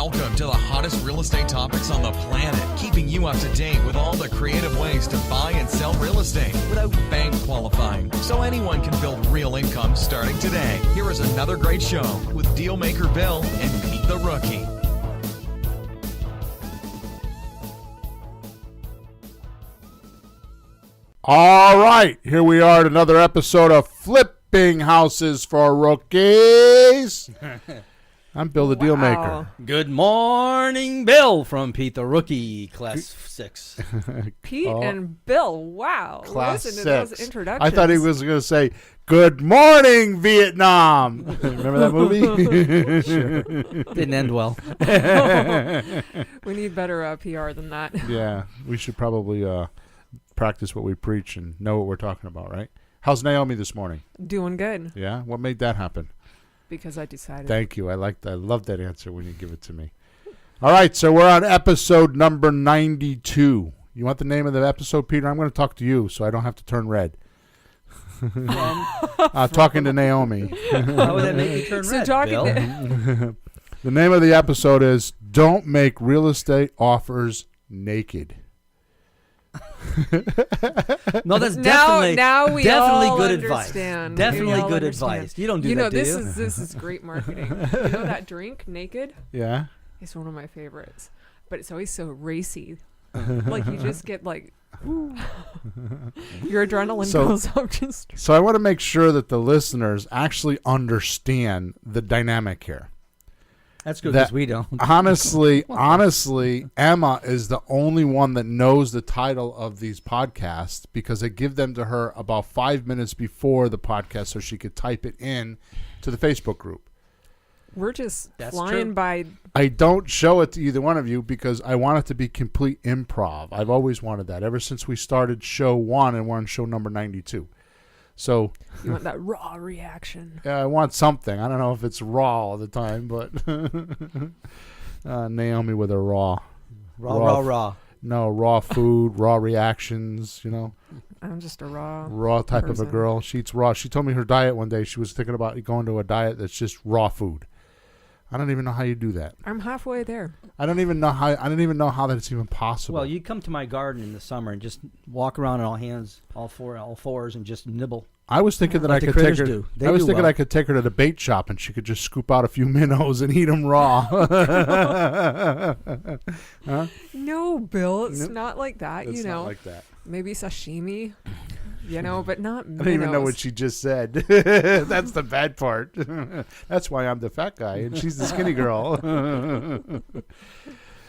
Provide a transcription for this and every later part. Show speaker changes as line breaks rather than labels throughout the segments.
Welcome to the hottest real estate topics on the planet, keeping you up to date with all the creative ways to buy and sell real estate without bank qualifying, so anyone can build real income starting today. Here is another great show with Dealmaker Bill and Pete the Rookie.
All right, here we are at another episode of Flipping Houses for Rookies. I'm Bill the Dealmaker.
Good morning, Bill from Pete the Rookie, Class 6.
Pete and Bill, wow.
Class
Listen
6.
to those introductions.
I thought he was going to say, "Good morning, Vietnam." Remember that movie?
Sure. Didn't end well.
We need better PR than that.
Yeah, we should probably practice what we preach and know what we're talking about, right? How's Naomi this morning?
Doing good,
Yeah? What made that happen?
because I decided.
Thank you. I love that answer when you give it to me. All right, so we're on episode number 92. You want the name of the episode, Peter? I'm going to talk to you so I don't have to turn red. Talking to Naomi.
How would that make me turn
So
red,
talking
Bill?
to-
The name of the episode is Don't Make Real Estate Offers Naked.
No, that's
now
definitely,
we
definitely
all
good
understand.
advice. Definitely
We all
good
understand.
advice. You don't do
You
that,
know,
do
this
you?
is great marketing. You know that drink, Naked?
Yeah?
It's one of my favorites, but it's always so racy. Like you just get like, your adrenaline
So-
goes up just.
So I want to make sure that the listeners actually understand the dynamic here.
That's good
that-
because we don't.
Honestly, Emma is the only one that knows the title of these podcasts because I give them to her about 5 minutes before the podcast so she could type it in to the Facebook group.
We're just
That's
flying
true.
by.
I don't show it to either one of you because I want it to be complete improv. I've always wanted that ever since we started show 1 and we're on show number 92. So
You want that raw reaction.
I want something. I don't know if it's raw all the time, but Naomi with her raw.
Raw.
No, raw food, raw reactions, you know,
I'm just a raw.
type of a
person.
girl. She eats raw. She told me her diet one day. She was thinking about going to a diet that's just raw food. I don't even know how you do that.
I'm halfway there.
I don't even know how that's even possible.
Well, you come to my garden in the summer and just walk around on all fours, and just nibble.
I was thinking that
Like
I
the
could take
critters
her.
do. They
I was
do
thinking
well.
I could take her to the bait shop and she could just scoop out a few minnows and eat them raw. Huh?
No, Bill, it's
Nope.
not like that.
It's
you
not
know,
like that.
maybe sashimi. You know, but not.
I don't even know
minnows.
what she just said. That's the bad part. That's why I'm the fat guy and she's the skinny girl.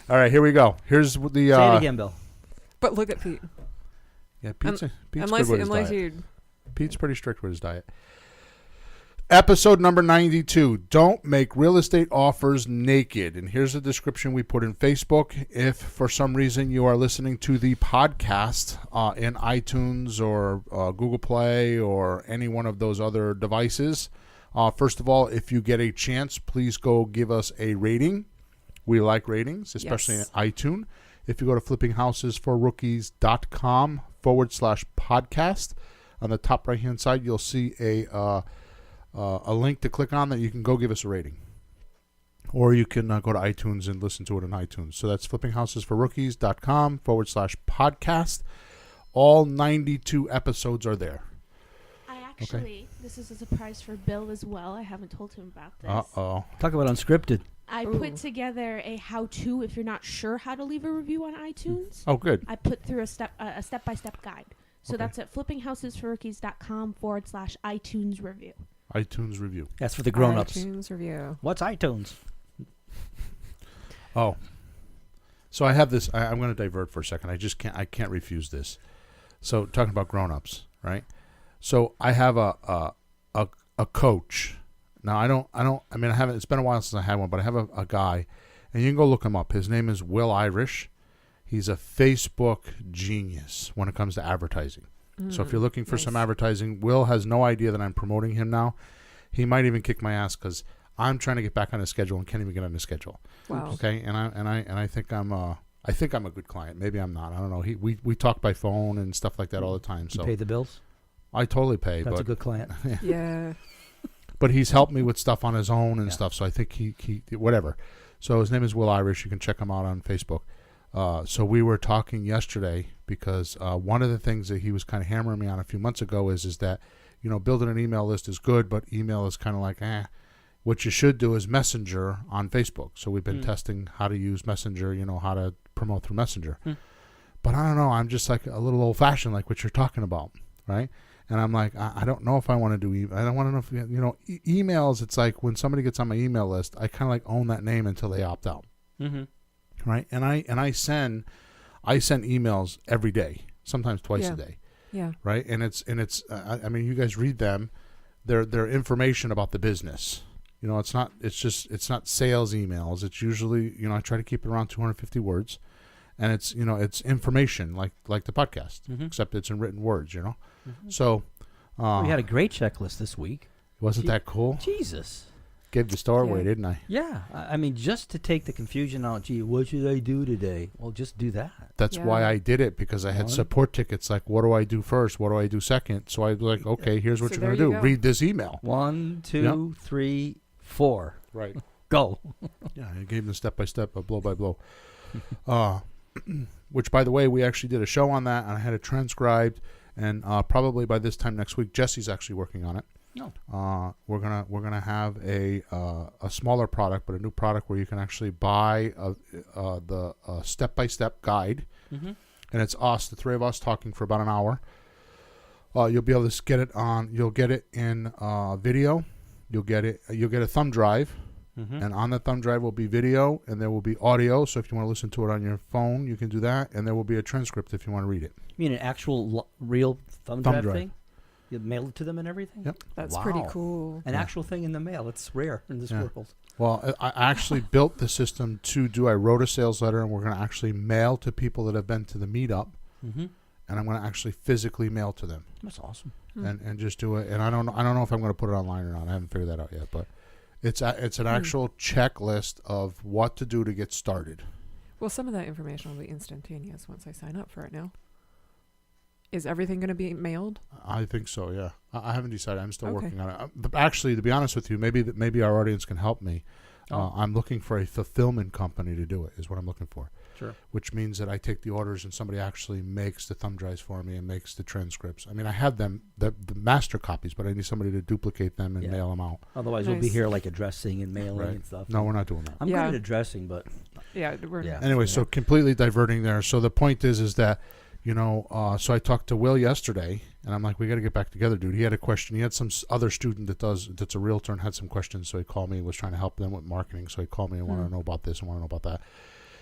All right, here we go. Here's the.
Say it again, Bill.
But look at Pete.
Yeah, Pete's
Unless
good with his diet.
you.
Pete's pretty strict with his diet. Episode number 92. Don't make real estate offers naked. And here's the description we put in Facebook. If for some reason you are listening to the podcast in iTunes or Google Play or any one of those other devices, first of all, if you get a chance, please go give us a rating. We like ratings, especially
Yes.
in iTunes. If you go to flippinghouses4rookies.com/podcast, on the top right-hand side, you'll see a link to click on that you can go give us a rating. Or you can go to iTunes and listen to it on iTunes. So that's flippinghouses4rookies.com/podcast. All 92 episodes are there.
This is a surprise for Bill as well. I haven't told him about this.
Uh-oh.
Talk about unscripted.
I
Ooh.
put together a how-to if you're not sure how to leave a review on iTunes.
Oh, good.
I put through a step-by-step guide. So
Okay.
that's at flippinghouses4rookies.com/iTunes review.
iTunes review.
That's for the grown-ups.
iTunes review.
What's iTunes?
Oh. So I have this. I'm going to divert for a second. I can't refuse this. So talking about grown-ups, right? So I have a coach. Now I haven't. It's been a while since I had one, but I have a guy, and you can go look him up. His name is Will Irish. He's a Facebook genius when it comes to advertising. So if you're looking for some advertising, Will has no idea that I'm promoting him now. He might even kick my ass because I'm trying to get back on his schedule and can't even get on his schedule.
Wow.
Okay, and I think I'm a good client. Maybe I'm not. I don't know. We talk by phone and stuff like that all the time. So
You pay the bills?
I totally pay.
That's
but
a good client.
Yeah.
but he's helped me with stuff on his own and stuff. So I think he whatever. So his name is Will Irish. You can check him out on Facebook. So we were talking yesterday because one of the things that he was kind of hammering me on a few months ago is that, you know, building an email list is good, but email is kind of like, What you should do is Messenger on Facebook. So we've been testing how to use Messenger, you know, how to promote through Messenger. But I don't know. I'm just like a little old-fashioned, like what you're talking about, right? And I'm like, I don't know if I want to do email. I don't want to know if, you know, emails, it's like when somebody gets on my email list, I kind of like own that name until they opt out. Right? And I send emails every day, sometimes twice a day.
Yeah.
Right? And it's I mean, you guys read them. They're information about the business. You know, it's not sales emails. It's usually, you know, I try to keep it around 250 words. And it's, you know, it's information like the podcast, except it's in written words, you know. So
we had a great checklist this week.
Wasn't that cool?
Jesus.
Gave the store away,
Yeah.
didn't I?
Yeah. I mean, just to take the confusion out, gee, what should I do today? Well, just do that.
That's why I did it, because I had support tickets like, what do I do first? What do I do second? So I was like, okay, here's what
So
you're going
there
to
you
do.
go.
Read this email.
1, 2, 3, 4.
Right.
Go.
Yeah, I gave them step-by-step, blow by blow. Which, by the way, we actually did a show on that, and I had it transcribed, and probably by this time next week, Jesse's actually working on it.
No.
We're gonna have a smaller product, but a new product where you can actually buy the step-by-step guide, and it's us, the three of us, talking for about an hour. You'll be able to get it on. You'll get it in video. You'll get a thumb drive. And on the thumb drive will be video, and there will be audio. So if you want to listen to it on your phone, you can do that. And there will be a transcript if you want to read it.
You mean an actual real thumb drive thing? You mail it to them and everything?
Yep.
That's pretty cool.
An actual thing in the mail. It's rare in this world.
Well, I actually built the system I wrote a sales letter, and we're going to actually mail to people that have been to the meetup. And I'm going to actually physically mail to them.
That's awesome.
And just do it. And I don't know if I'm going to put it online or not. I haven't figured that out yet, but it's an actual checklist of what to do to get started.
Well, some of that information will be instantaneous once I sign up for it now. Is everything going to be mailed?
I think so, yeah. I haven't decided. I'm still working on it. But actually, to be honest with you, maybe our audience can help me. I'm looking for a fulfillment company to do it, is what I'm looking for.
Sure.
Which means that I take the orders and somebody actually makes the thumb drives for me and makes the transcripts. I mean, I have them, the master copies, but I need somebody to duplicate them and mail them out.
Otherwise, we'll be
Nice.
here like addressing and mailing and stuff.
No, we're not doing that.
I'm good at addressing, but
Yeah, we're
Anyway, so completely diverting there. So the point is that, you know, so I talked to Will yesterday, and I'm like, we got to get back together, dude. He had a question. He had some other student that's a realtor and had some questions, so he called me and was trying to help them with marketing. So he called me and wanted to know about this and want to know about that.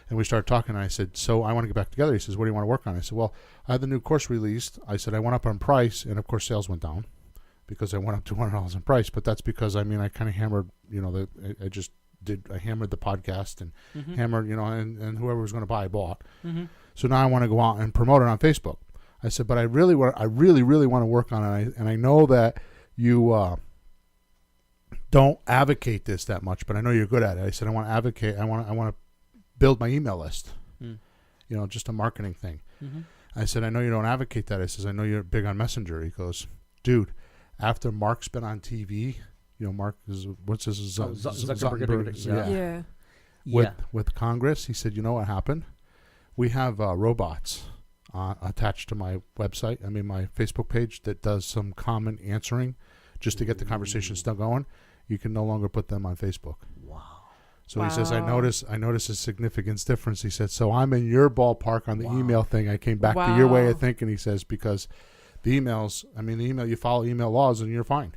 And we started talking, and I said, so I want to get back together. He says, what do you want to work on? I said, well, I had the new course released. I said, I went up on price, and of course sales went down because I went up $200 in price. But that's because, I mean, I kind of hammered, you know, I hammered the podcast and hammered, you know, and whoever was going to buy, bought. So now I want to go out and promote it on Facebook. I said, but I really want to work on it. And I know that you don't advocate this that much, but I know you're good at it. I said, I want to advocate. I want to build my email list. You know, just a marketing thing. I said, I know you don't advocate that. I says, I know you're big on Messenger. He goes, dude, after Mark's been on TV, you know, Mark is, what's his,
Zuckerberg.
With Congress, he said, you know what happened? We have robots attached to my website, my Facebook page, that does some common answering just to get the conversation still going. You can no longer put them on Facebook.
Wow.
So he says, I notice a significant difference. He said, so I'm in your ballpark on the email thing. I came back to your way of thinking, he says, because the emails, you follow email laws and you're fine.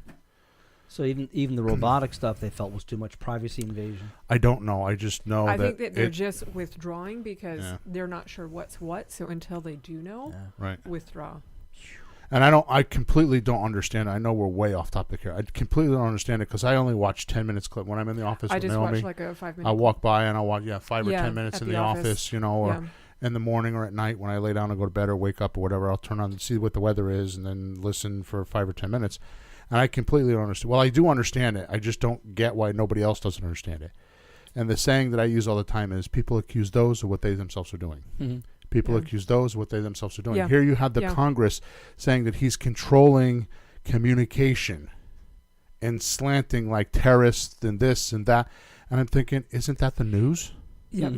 So even the robotic stuff they felt was too much privacy invasion.
I don't know. I just know
I
that
think that they're just withdrawing because they're not sure what's what. So until they do know, withdraw.
And I completely don't understand it. I know we're way off topic here. I completely don't understand it because I only watch 10 minutes clip when I'm in the office.
I
with
just
Naomi,
watch like a 5-minute.
I'll walk by and I'll watch 5 or 10 minutes
at
in the office, you know, or in the morning or at night when I lay down and go to bed or wake up or whatever. I'll turn on and see what the weather is and then listen for 5 or 10 minutes. And I completely don't understand. Well, I do understand it. I just don't get why nobody else doesn't understand it. And the saying that I use all the time is people accuse those of what they themselves are doing. People accuse those of what they themselves are doing. Here you have the Congress saying that he's controlling communication and slanting like terrorists and this and that. And I'm thinking, isn't that the news?
Yeah.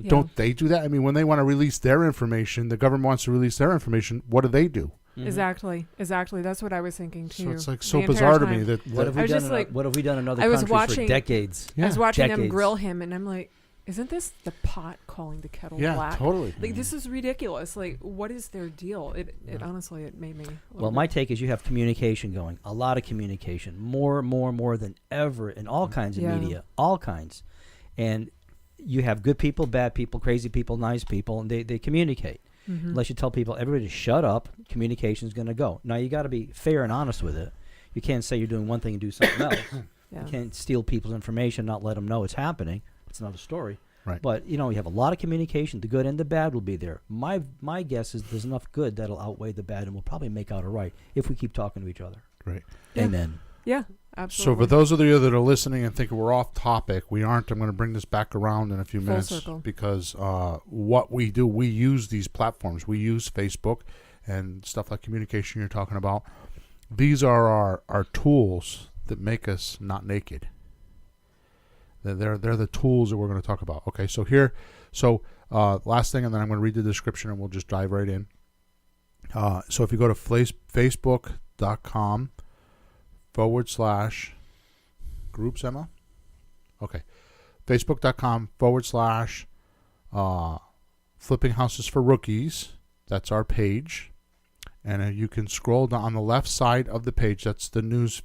Don't they do that? I mean, when they want to release their information, the government wants to release their information. What do?
Exactly. That's what I was thinking too.
So it's like
the
so
entire
bizarre to
time.
me that
What have
I
we
was
done?
just like-
What have we done in other
I was
countries
watching-
for decades?
Yeah.
I was watching them
Decades.
grill him, and I'm like, isn't this the pot calling the kettle
yeah,
black?
totally.
Like, this is ridiculous. Like, what is their deal? It honestly, it made me.
Well, my take is you have communication going, a lot of communication, more than ever in all kinds of
Yeah.
media, all kinds. And you have good people, bad people, crazy people, nice people, and they communicate. Unless you tell people, everybody to shut up, communication's going to go. Now, you got to be fair and honest with it. You can't say you're doing one thing and do something else.
Yeah.
You can't steal people's information, not let them know it's happening. It's another story.
Right.
But, you know, you have a lot of communication. The good and the bad will be there. My guess is there's enough good that'll outweigh the bad, and we'll probably make out all right if we keep talking to each other.
Right.
Yeah.
Amen.
Yeah,
So
absolutely.
for those of you that are listening and thinking we're off topic, we aren't. I'm going to bring this back around in a few
Full
minutes
circle.
because what we do, we use these platforms. We use Facebook and stuff like communication you're talking about. These are our tools that make us not naked. They're the tools that we're going to talk about. Okay, so here, last thing, and then I'm going to read the description and we'll just dive right in. So if you go to facebook.com/groups, Emma? Okay. Facebook.com/Flipping Houses for Rookies. That's our page. And you can scroll down on the left side of the page. That's the news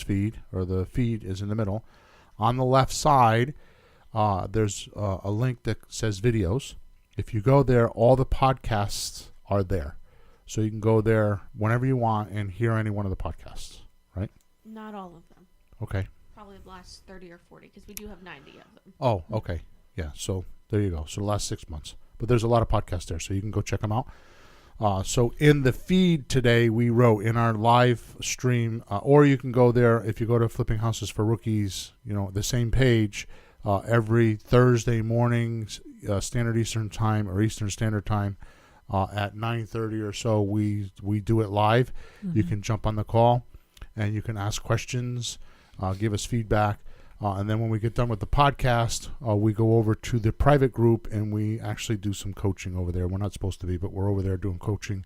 feed, or the feed is in the middle. On the left side, there's a link that says videos. If you go there, all the podcasts are there. So you can go there whenever you want and hear any one of the podcasts, right?
Not all of them.
Okay.
Probably the last 30 or 40 because we do have 90 of them.
Oh, okay. Yeah, so there you go. So the last 6 months. But there's a lot of podcasts there, so you can go check them out. So in the feed today, we wrote in our live stream, or you can go there if you go to Flipping Houses for Rookies, the same page, every Thursday morning, Standard Eastern Time or Eastern Standard Time, at 9:30 or so, we do it live. You can jump on the call, and you can ask questions, give us feedback. And then when we get done with the podcast, we go over to the private group and we actually do some coaching over there. We're not supposed to be, but we're over there doing coaching.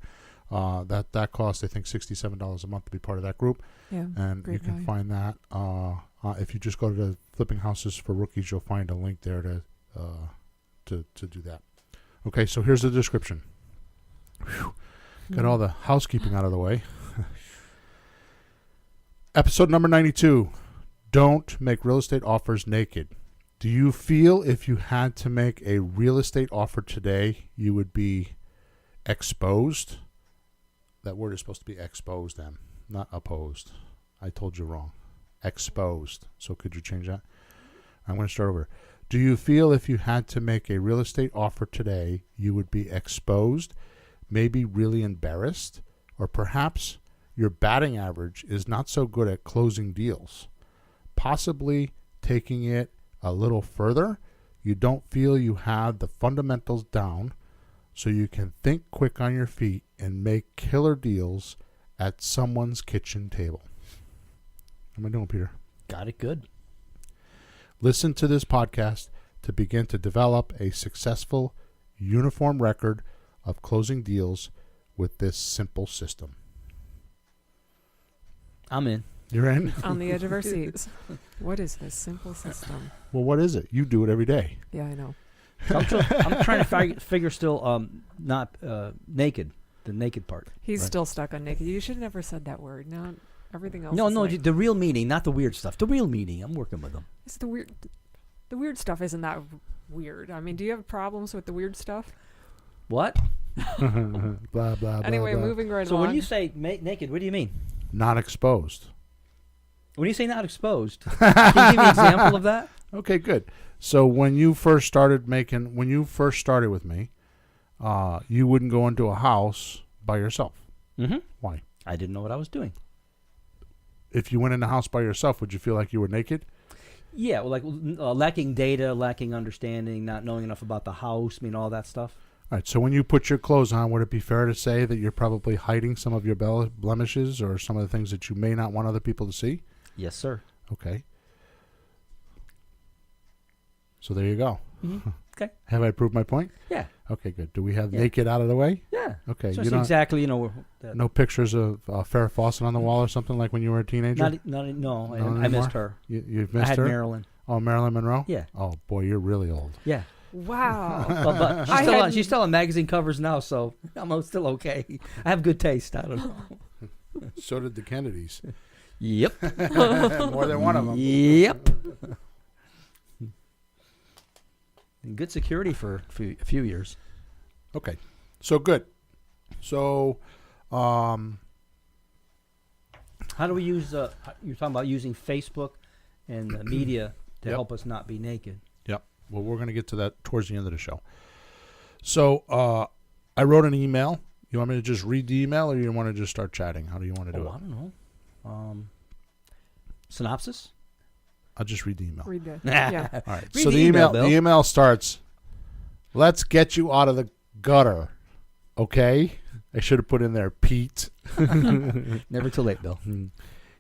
That costs, I think, $67 a month to be part of that group.
Yeah,
And you can find that. If you just go to the Flipping Houses for Rookies, you'll find a link there to do that. Okay, so here's the description. Whew. Got all the housekeeping out of the way. Episode number 92. Don't make real estate offers naked. Do you feel if you had to make a real estate offer today, you would be exposed? That word is supposed to be exposed, then, not opposed. I told you wrong. Exposed. So could you change that? I'm going to start over. Do you feel if you had to make a real estate offer today, you would be exposed, maybe really embarrassed, or perhaps your batting average is not so good at closing deals? Possibly taking it a little further, you don't feel you have the fundamentals down so you can think quick on your feet and make killer deals at someone's kitchen table. How am I doing, Peter?
Got it good.
Listen to this podcast to begin to develop a successful, uniform record of closing deals with this simple system.
I'm in.
You're in?
on the edge of our seats. What is this simple system?
Well, what is it? You do it every day.
Yeah, I know.
I'm trying to figure still not naked, the naked part.
He's
Right.
still stuck on naked. You should have never said that word. Now everything else.
No,
is like,
the real meaning, not the weird stuff. The real meaning. I'm working with them.
it's the weird. The weird stuff isn't that weird. I mean, do you have problems with the weird stuff?
What?
Blah, blah, blah.
Anyway,
blah.
moving right
So
along.
when you say naked, what do you mean?
Not exposed.
When you say not exposed, can you give me an example of that?
Okay, good. So when you first started with me, you wouldn't go into a house by yourself.
Mm-hmm.
Why?
I didn't know what I was doing.
If you went in a house by yourself, would you feel like you were naked?
Yeah, well, like lacking data, lacking understanding, not knowing enough about the house, all that stuff.
All right, so when you put your clothes on, would it be fair to say that you're probably hiding some of your blemishes or some of the things that you may not want other people to see?
Yes, sir.
Okay. So there you go.
Okay.
Have I proved my point?
Yeah.
Okay, good. Do we have
Yeah.
naked out of the way?
Yeah.
Okay.
So
You
it's
don't,
exactly, that,
no pictures of Farrah Fawcett on the wall or something like when you were a teenager?
no,
Not
I
anymore?
missed her.
You've
I
missed
had
her?
Marilyn.
Oh, Marilyn Monroe?
Yeah.
Oh, boy, you're really old.
Yeah.
Wow.
But
I had-
she's still on magazine covers now, so I'm still okay. I have good taste. I don't know.
So did the Kennedys.
Yep.
More than one of them.
Yep. And good security for a few years.
Okay. So good. So,
How do we use? You're talking about using Facebook and the media to
Yep.
help us not be naked.
yep. Well, we're going to get to that towards the end of the show. So, I wrote an email. You want me to just read the email or you want to just start chatting? How do you want to do
I
it?
don't know. Synopsis.
I'll just read the email.
Read that. Yeah.
All right.
Read
So
the
the
email,
email,
Bill.
the email starts, "Let's get you out of the gutter." Okay? I should have put in there, Pete.
Never too late, Bill.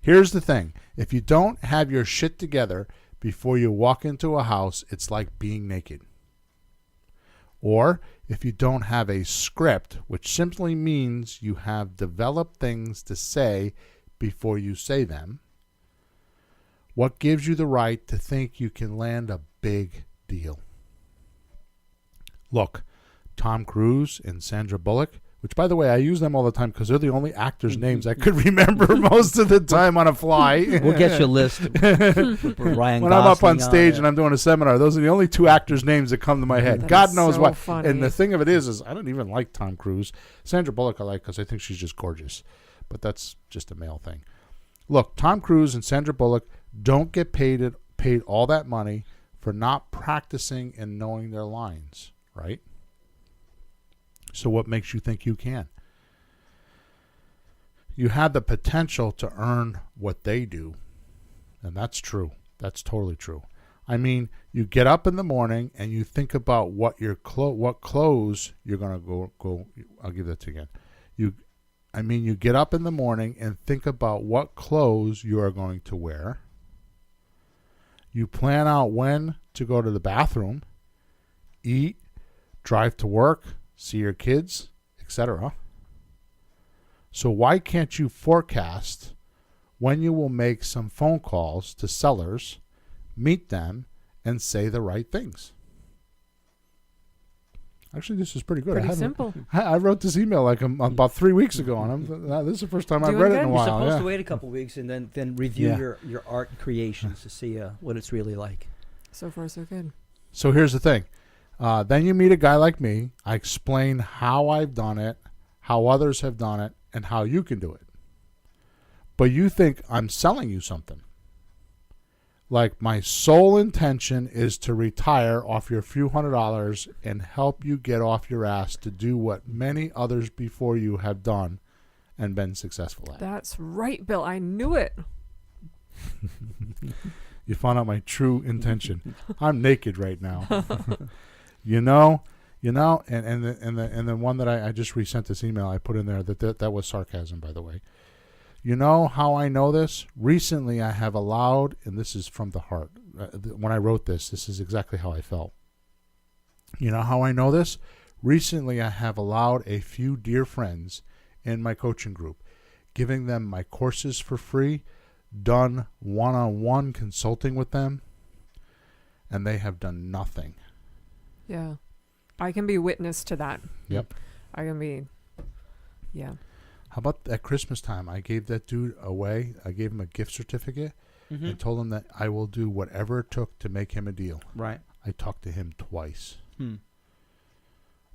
Here's the thing. If you don't have your shit together before you walk into a house, it's like being naked. Or if you don't have a script, which simply means you have developed things to say before you say them, what gives you the right to think you can land a big deal? Look, Tom Cruise and Sandra Bullock, which, by the way, I use them all the time because they're the only actors' names I could remember most of the time on a fly.
We'll get you a list. Ryan
When I'm up on
Gosling
stage
it.
and I'm doing a seminar, those are the only two actors' names that come to my head.
That
God
is
knows
so
why.
funny.
And the thing of it is I don't even like Tom Cruise. Sandra Bullock I like because I think she's just gorgeous. But that's just a male thing. Look, Tom Cruise and Sandra Bullock don't get paid all that money for not practicing and knowing their lines, right? So what makes you think you can? You have the potential to earn what they do. And that's true. That's totally true. I mean, you get up in the morning and you think about what what clothes you're going to go. I'll give that to you again. You get up in the morning and think about what clothes you are going to wear. You plan out when to go to the bathroom, eat, drive to work, see your kids, etc. So why can't you forecast when you will make some phone calls to sellers, meet them, and say the right things? Actually, this is pretty good.
Pretty simple.
I wrote this email like about 3 weeks ago, and this is the first time I've
Doing
read it in
good.
a
You're
while.
supposed
Yeah.
to wait a couple weeks and then review
Yeah.
your art creations to see what it's really like.
So far, so good.
So here's the thing. Then you meet a guy like me. I explain how I've done it, how others have done it, and how you can do it. But you think I'm selling you something. Like my sole intention is to retire off your few $100s and help you get off your ass to do what many others before you have done and been successful at.
That's right, Bill. I knew it.
You found out my true intention. I'm naked right now. you know, and the one that I just resent this email I put in there that was sarcasm, by the way. You know how I know this? Recently I have allowed, and this is from the heart. When I wrote this is exactly how I felt. You know how I know this? Recently I have allowed a few dear friends in my coaching group, giving them my courses for free, done one-on-one consulting with them, and they have done nothing.
Yeah. I can be witness to that.
Yep.
I can be, yeah.
How about at Christmas time? I gave that dude away. I gave him a gift certificate and told him that I will do whatever it took to make him a deal.
Right.
I talked to him twice.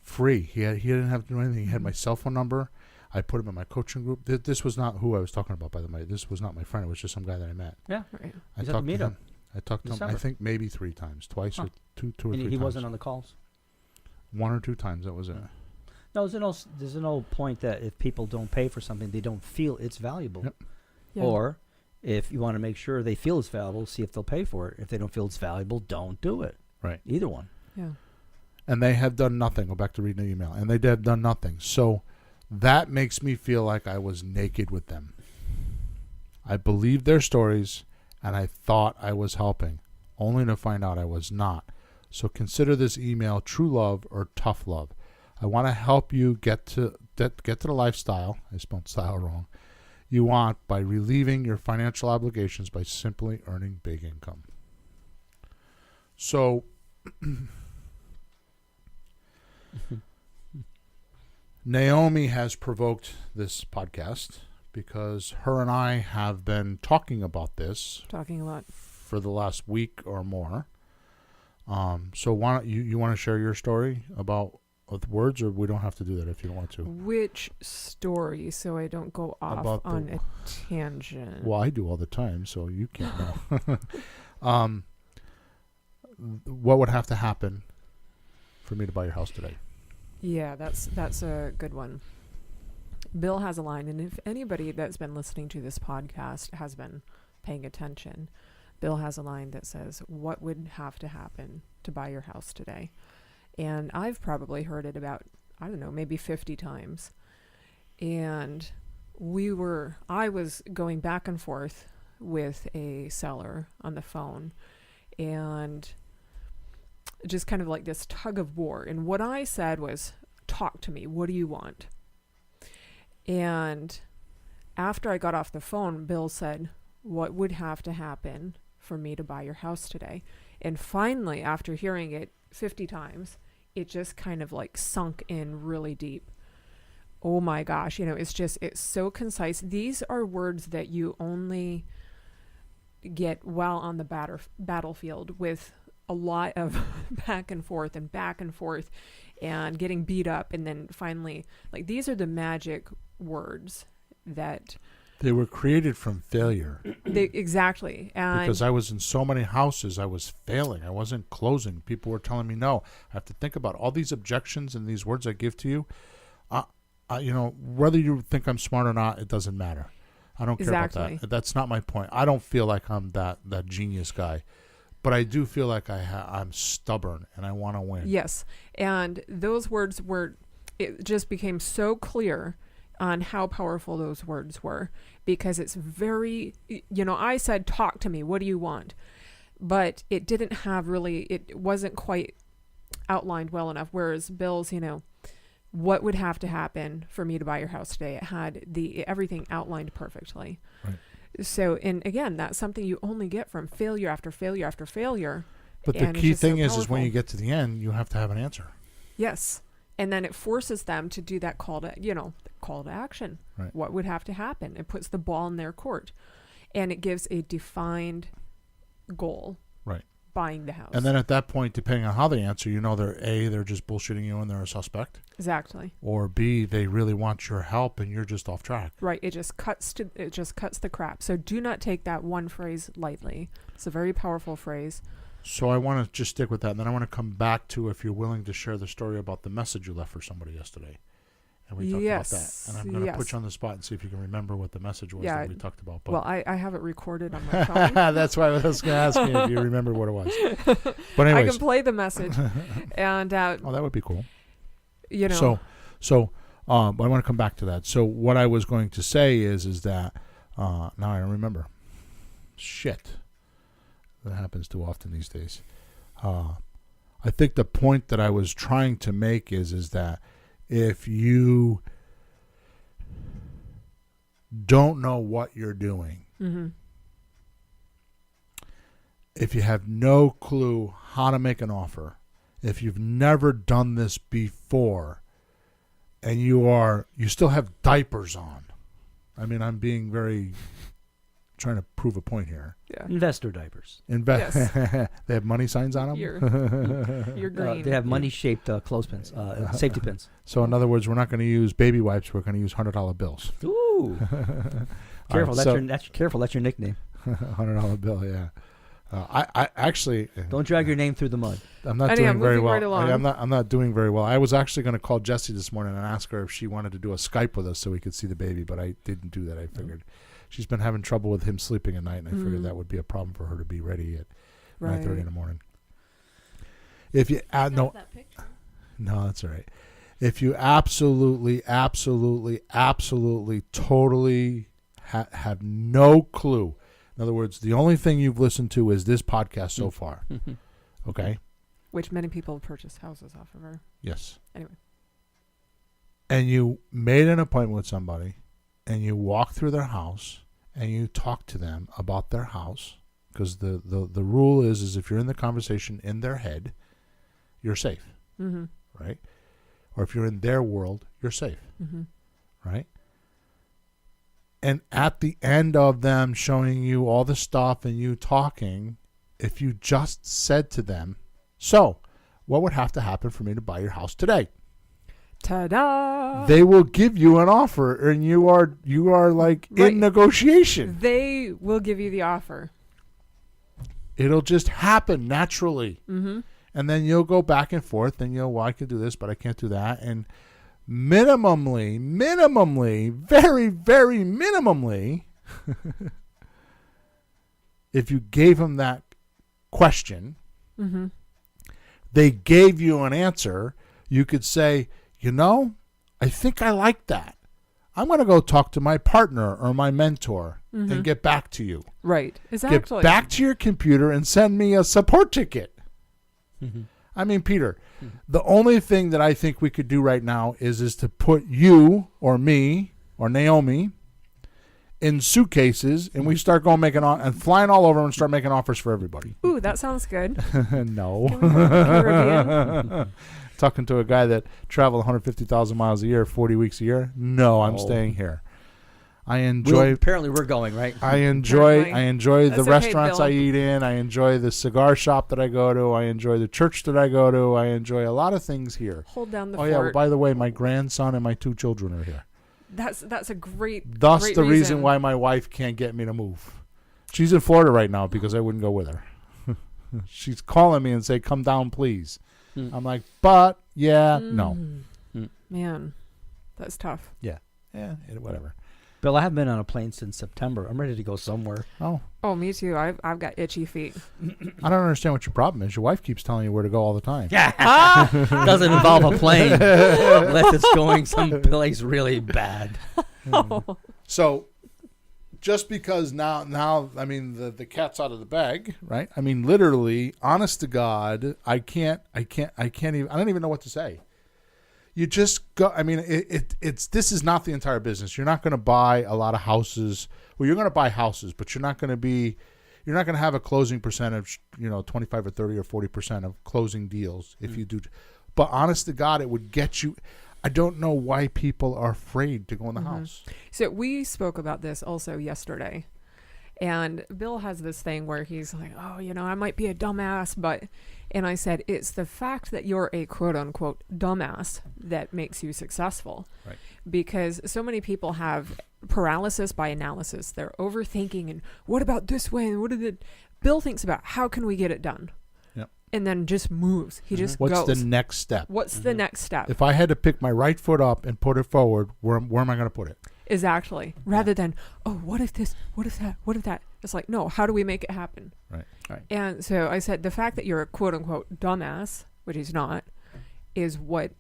Free. He didn't have to do anything. He had my cell phone number. I put him in my coaching group. This was not who I was talking about, by the way. This was not my friend. It was just some guy that I met.
Yeah.
Right.
I
He's at
talked
the
to
meetup.
him. I talked to him, I
December.
think maybe 3 times. Twice or two or
And
three
he
times.
wasn't on the calls.
1 or 2 times. That was it.
No, there's no point that if people don't pay for something, they don't feel it's valuable.
Yep.
Yeah.
Or if you want to make sure they feel it's valuable, see if they'll pay for it. If they don't feel it's valuable, don't do it.
Right.
Either one.
Yeah.
And they have done nothing. Go back to reading the email. And they have done nothing. So that makes me feel like I was naked with them. I believed their stories, and I thought I was helping, only to find out I was not. So consider this email true love or tough love. I want to help you get to the lifestyle, I spelled style wrong, you want by relieving your financial obligations by simply earning big income. So Naomi has provoked this podcast because her and I have been talking about this
Talking a lot.
for the last week or more. So why don't you want to share your story about with words, or we don't have to do that if you don't want to?
Which story, so I don't go off
About the-
on a tangent?
Well, I do all the time, so you can't know. What would have to happen for me to buy your house today?
Yeah, that's a good one. Bill has a line, and if anybody that's been listening to this podcast has been paying attention, Bill has a line that says, "What would have to happen to buy your house today?" And I've probably heard it about, I don't know, maybe 50 times. And I was going back and forth with a seller on the phone, and just kind of like this tug of war. And what I said was, talk to me. What do you want? And after I got off the phone, Bill said, what would have to happen for me to buy your house today? And finally, after hearing it 50 times, it just kind of like sunk in really deep. Oh my gosh, it's so concise. These are words that you only get while on the battlefield with a lot of back and forth and getting beat up. And then finally, like, these are the magic words that
They were created from failure.
exactly. And
Because I was in so many houses, I was failing. I wasn't closing. People were telling me, no, I have to think about all these objections and these words I give to you. Whether you think I'm smart or not, it doesn't matter. I don't care about
Exactly.
that. That's not my point. I don't feel like I'm that genius guy. But I do feel like I'm stubborn and I want to win.
Yes. And those words it just became so clear on how powerful those words were, because it's very, I said, talk to me. What do you want? But it didn't have really, it wasn't quite outlined well enough. Whereas Bill's, what would have to happen for me to buy your house today? It had everything outlined perfectly.
Right.
So, and again, that's something you only get from failure after failure after failure.
But the
And it's
key
just so
thing is when
powerful.
you get to the end, you have to have an answer.
Yes. And then it forces them to do that call to action.
Right.
What would have to happen? It puts the ball in their court. And it gives a defined goal.
Right.
Buying the house.
And then at that point, depending on how they answer, they're just bullshitting you and they're a suspect.
Exactly.
Or B, they really want your help and you're just off track.
Right. It just cuts the crap. So do not take that one phrase lightly. It's a very powerful phrase.
So I want to just stick with that. And then I want to come back to if you're willing to share the story about the message you left for somebody yesterday. And we talked about that. And I'm going to put you on the spot and see if you can remember what the message was that we talked about. But
Well, I have it recorded on my phone.
that's why I was going to ask you if you remember what it was. But
I
anyways.
can play the message. And,
Oh, that would be cool.
So,
I want to come back to that. So what I was going to say is that now I don't remember. Shit. That happens too often these days. I think the point that I was trying to make is that if you don't know what you're doing,
mm-hmm.
if you have no clue how to make an offer, if you've never done this before, and you still have diapers on. I mean, I'm being trying to prove a point here.
Yeah.
Investor diapers.
Yes.
They have money signs on them?
You're green.
They have money-shaped clothespins, safety pins.
So in other words, we're not going to use baby wipes. We're going to use $100 bills.
Ooh. Careful, careful. That's your nickname.
$100 bill, yeah. I actually
Don't drag your name through the mud.
I'm not
Anyhow,
doing very
moving
well.
right along.
I'm not doing very well. I was actually going to call Jessie this morning and ask her if she wanted to do a Skype with us so we could see the baby, but I didn't do that. I figured she's been having trouble with him sleeping at night, and I figured that would be a problem for her to be ready at 9:30 in the morning. If you add no,
That picture.
no, that's all right. If you absolutely, totally have no clue. In other words, the only thing you've listened to is this podcast so far. Okay?
Which many people have purchased houses off of her.
Yes.
Anyway.
And you made an appointment with somebody, and you walk through their house, and you talk to them about their house, because the rule is if you're in the conversation in their head, you're safe,
Mm-hmm.
right? Or if you're in their world, you're safe,
Mm-hmm.
right? And at the end of them showing you all the stuff and you talking, if you just said to them, so what would have to happen for me to buy your house today?
Ta-da!
They will give you an offer, and you are like
Right.
in negotiation.
They will give you the offer.
It'll just happen naturally.
Mm-hmm.
And then you'll go back and forth, and well, I can do this, but I can't do that. And minimally, very, very minimally, if you gave them that question,
Mm-hmm.
they gave you an answer, you could say, I think I like that. I'm going to go talk to my partner or my mentor and get back to you.
Right. Exactly.
Get back to your computer and send me a support ticket.
Mm-hmm.
I mean, Peter, the only thing that I think we could do right now is to put you or me or Naomi in suitcases, and we start going and flying all over and start making offers for everybody.
Ooh, that sounds good.
No.
Can we go to the Caribbean?
Talking to a guy that traveled 150,000 miles a year, 40 weeks a year. No, I'm
Oh.
staying here. I enjoy.
Apparently, we're going, right?
I enjoy the
That's okay,
restaurants
Bill.
I eat in. I enjoy the cigar shop that I go to. I enjoy the church that I go to. I enjoy a lot of things here.
Hold down the
Oh
fort.
yeah, well, by the way, my grandson and my 2 children are here.
That's a great.
Thus
great
the reason why my wife can't get me to move. She's in Florida right now because I wouldn't go with her. She's calling me and say, "Come down, please."
Mm.
I'm like, "But no,
Man, that's tough.
whatever."
Bill, I haven't been on a plane since September. I'm ready to go somewhere.
Oh,
Oh, me too. I've got itchy feet.
I don't understand what your problem is. Your wife keeps telling you where to go all the time.
Doesn't involve a plane unless it's going someplace really bad.
Oh.
So, just because now, I mean, the cat's out of the bag, right? I mean, literally, honest to God, I can't even. I don't even know what to say. You just go. I mean, it's this is not the entire business. You're not going to buy a lot of houses. Well, you're going to buy houses, but you're not going to have a closing percentage. 25 or 30 or 40% of closing deals if you do. But honest to God, it would get you. I don't know why people are afraid to go in the house.
So we spoke about this also yesterday. And Bill has this thing where he's like, oh, I might be a dumbass, but, and I said, it's the fact that you're a quote unquote dumbass that makes you successful.
Right.
Because so many people have paralysis by analysis. They're overthinking and what about this way? And what did it? Bill thinks about how can we get it done?
Yep.
And then just moves. He just
What's
goes.
the next step?
What's the next step?
If I had to pick my right foot up and put it forward, where am I going to put it?
Exactly. Rather than, oh, what if this? What if that? What if that? It's like, no, how do we make it happen?
Right.
And so I said, the fact that you're a quote unquote dumbass, which he's not, is what,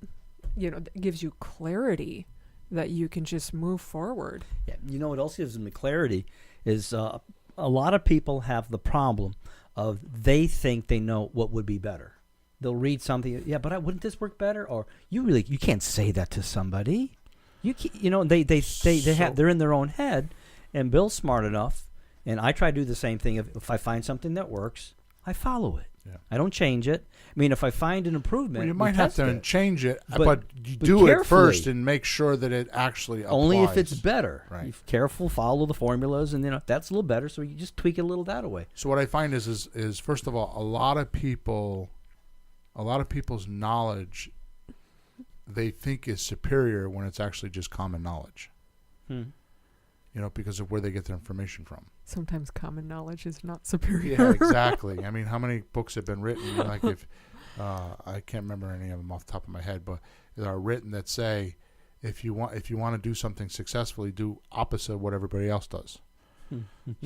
gives you clarity that you can just move forward.
Yeah, what else gives me clarity is a lot of people have the problem of they think they know what would be better. They'll read something, but wouldn't this work better? Or you can't say that to somebody. You can't, they're in their own head, and Bill's smart enough, and I try to do the same thing. If I find something that works, I follow it.
Yeah.
I don't change it. I mean, if I find an improvement,
Well, you
we
might have
test
to
it.
change it,
But-
but you
but
do it
carefully.
first and make sure that it actually applies.
Only if it's better.
Right.
You're careful, follow the formulas, and if that's a little better, so you just tweak it a little that way.
So what I find is first of all, a lot of people's knowledge they think is superior when it's actually just common knowledge. Because of where they get their information from.
Sometimes common knowledge is not superior.
Yeah, exactly. I mean, how many books have been written? Like if I can't remember any of them off the top of my head, but that are written that say if you want to do something successfully, do opposite of what everybody else does.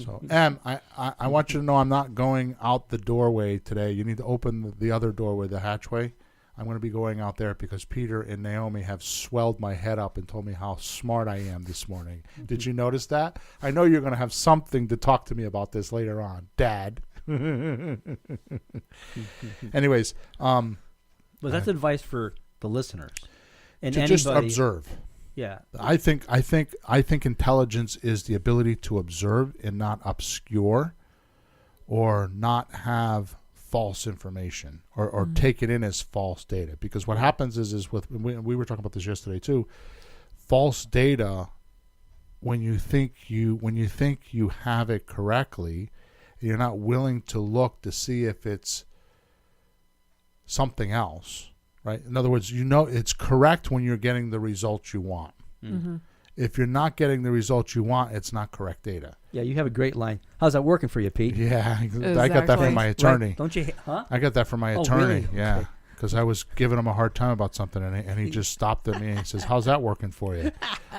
So, Em, I want you to know I'm not going out the doorway today. You need to open the other doorway, the hatchway. I'm going to be going out there because Peter and Naomi have swelled my head up and told me how smart I am this morning. Did you notice that? I know you're going to have something to talk to me about this later on, Dad. Anyways,
But that's advice for the listeners and
to
anybody.
just observe.
Yeah.
I think intelligence is the ability to observe and not obscure or not have false information or take it in as false data. Because what happens is with we were talking about this yesterday too. False data, when you think you have it correctly, you're not willing to look to see if it's something else, right? In other words, it's correct when you're getting the results you want.
Mm-hmm.
If you're not getting the results you want, it's not correct data.
Yeah, you have a great line. How's that working for you, Pete?
Yeah, I got that from my attorney.
Right? Don't you? Huh?
I got that from my
Oh,
attorney.
really?
Yeah,
Okay.
because I was giving him a hard time about something, and he just stopped at me and he says, "How's that working for you?"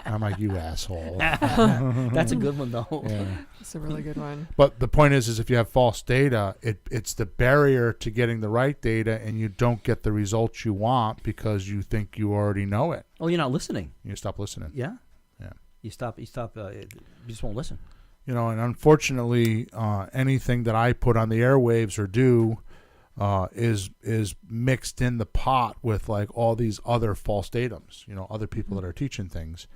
And I'm like, "You asshole."
That's a good one, though.
Yeah.
It's a really good one.
But the point is if you have false data, it's the barrier to getting the right data, and you don't get the results you want because you think you already know it.
Oh, you're not listening.
You stop listening.
Yeah.
Yeah.
You stop. You just won't listen.
And unfortunately, anything that I put on the airwaves or do is mixed in the pot with like all these other false datums. Other people that are teaching things,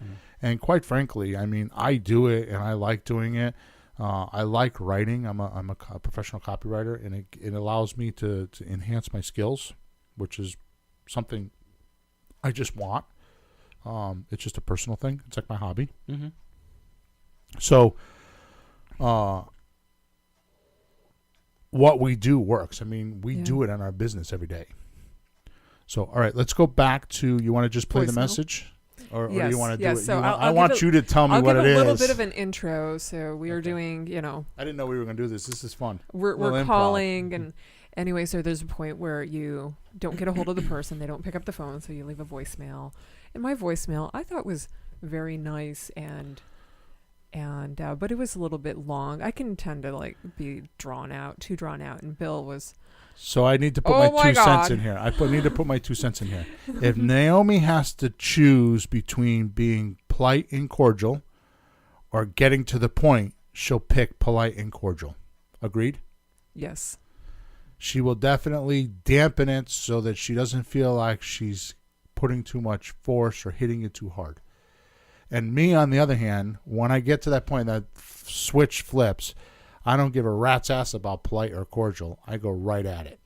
and quite frankly, I mean, I do it and I like doing it. I like writing. I'm a professional copywriter, and it allows me to enhance my skills, which is something I just want. It's just a personal thing. It's like my hobby.
Mm-hmm.
So, what we do works. I mean, we do it in our business every day. So, all right, let's go back to, you want to just play the
Voicemail?
message? Or
Yes,
do you want to
yes.
do it?
So
I want you to tell me
I'll
what
give
it is.
a little bit of an intro. So we are doing,
I didn't know we were going to do this. This is fun.
we're
Little improv.
calling, and anyway, so there's a point where you don't get a hold of the person. They don't pick up the phone, so you leave a voicemail. And my voicemail, I thought, was very nice and but it was a little bit long. I can tend to be too drawn out, and Bill was.
So I need to put
Oh
my
my
2 cents
God.
in here. Need to put my 2 cents in here. If Naomi has to choose between being polite and cordial or getting to the point, she'll pick polite and cordial. Agreed?
Yes.
She will definitely dampen it so that she doesn't feel like she's putting too much force or hitting it too hard. And me, on the other hand, when I get to that point, that switch flips, I don't give a rat's ass about polite or cordial. I go right at it.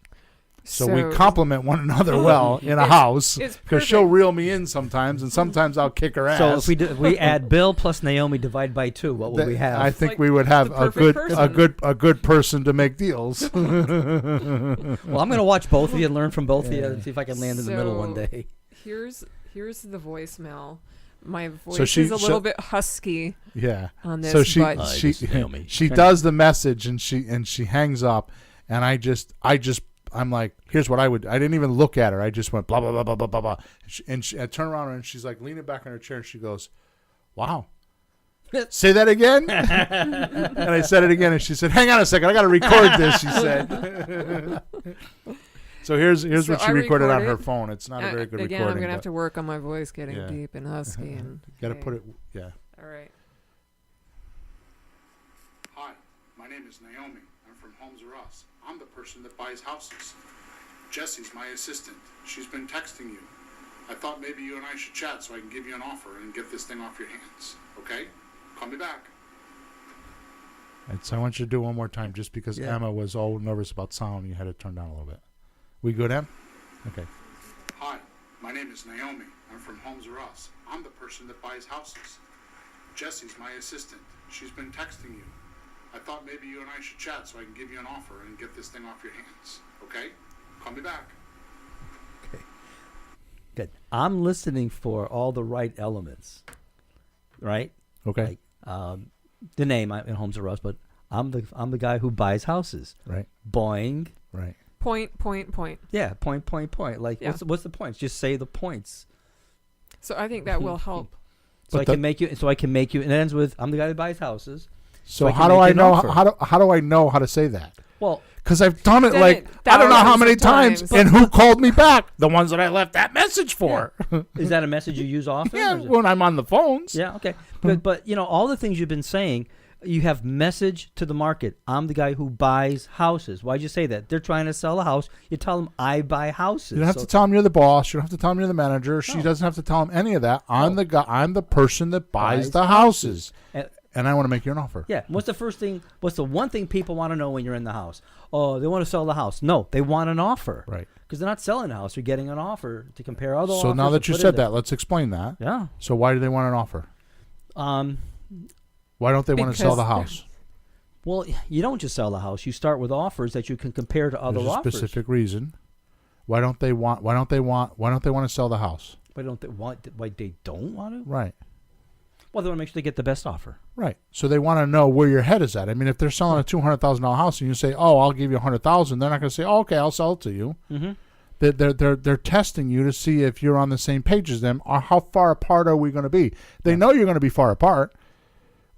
So we complement one another well in a house,
it's
because she'll
perfect.
reel me in sometimes, and sometimes I'll kick her ass.
So if we add Bill plus Naomi divide by 2, what would we have?
I think
Like
we would have
the
a
perfect
good person to make deals.
Well, I'm going to watch both of you and learn from both of you and see if I can land in the middle one
So-
day.
Here's the voicemail. My voice
So
is a little bit husky
Yeah.
on this,
So she
but
Hi, this is Naomi.
she does the message, and she hangs up, and I'm like, here's what I would. I didn't even look at her. I just went blah blah blah blah blah blah blah. I turn around and she's like leaning back in her chair, and she goes, "Wow." Say that again. And I said it again, and she said, "Hang on a second, I got to record this." She said. So here's
So
what she
I
recorded on
recorded.
her phone. It's not a very good
again,
recording.
I'm gonna have
but
to work on my voice getting
Yeah.
deep and husky, and
You got to
hey.
put it. Yeah.
All right.
Hi, my name is Naomi. I'm from Homes R Us. I'm the person that buys houses. Jessie's my assistant. She's been texting you. I thought maybe you and I should chat so I can give you an offer and get this thing off your hands. Okay? Call me back. So I want you to do it one more time, just because
Yeah.
Emma was all nervous about sound. You had to turn down a little bit. We good, Em? Okay. Hi, my name is Naomi. I'm from Homes R Us. I'm the person that buys houses. Jessie's my assistant. She's been texting you. I thought maybe you and I should chat so I can give you an offer and get this thing off your hands. Okay? Call me back.
Good. I'm listening for all the right elements, right?
Okay.
The name in Homes R Us, but I'm the guy who buys houses.
Right.
Boing.
Right.
Point.
Yeah. Point. Like,
Yeah.
what's the points? Just say the points.
So I think that will help.
So
But
I can make you. And it ends with I'm the guy who buys houses.
So
I can
how do
make
I
you an
know?
offer.
How do I know how to say that?
Well,
Because I've done it
Done
like
it
I don't know how
thousands
many
of
times,
times.
and who called me back? The ones that I left that message for.
is that a message you use often?
Yeah,
or is it-
when I'm on the phones.
Yeah, okay. But all the things you've been saying, You have message to the market. I'm the guy who buys houses. Why'd you say that? They're trying to sell a house. You tell them I buy houses.
You don't have to tell them you're the boss. You don't have to tell them you're the manager.
No.
She doesn't have to tell them any of that. I'm the guy. I'm the person that buys
Buys
the houses,
And-
and I want to make you an offer.
Yeah. What's the one thing people want to know when you're in the house? Oh, they want to sell the house. No, they want an offer.
Right.
Because they're not selling the house. They're getting an offer to compare other offers.
So now
and
that you
put in
said
there.
that, let's explain that.
Yeah.
So why do they want an offer? Why don't they want to sell the
Because-
house?
Well, you don't just sell the house. You start with offers that you can compare to other
There's a
offers.
specific reason. Why don't they want to sell the house?
Why don't they want? Why they don't want to?
Right.
Well, they want to make sure they get the best offer.
Right. So they want to know where your head is at. I mean, if they're selling a $200,000 house and you say, "Oh, I'll give you $100,000," they're not going to say, "Oh, okay, I'll sell it to you."
Mm-hmm.
They're testing you to see if you're on the same page as them, or how far apart are we going to be. They know you're going to be far apart,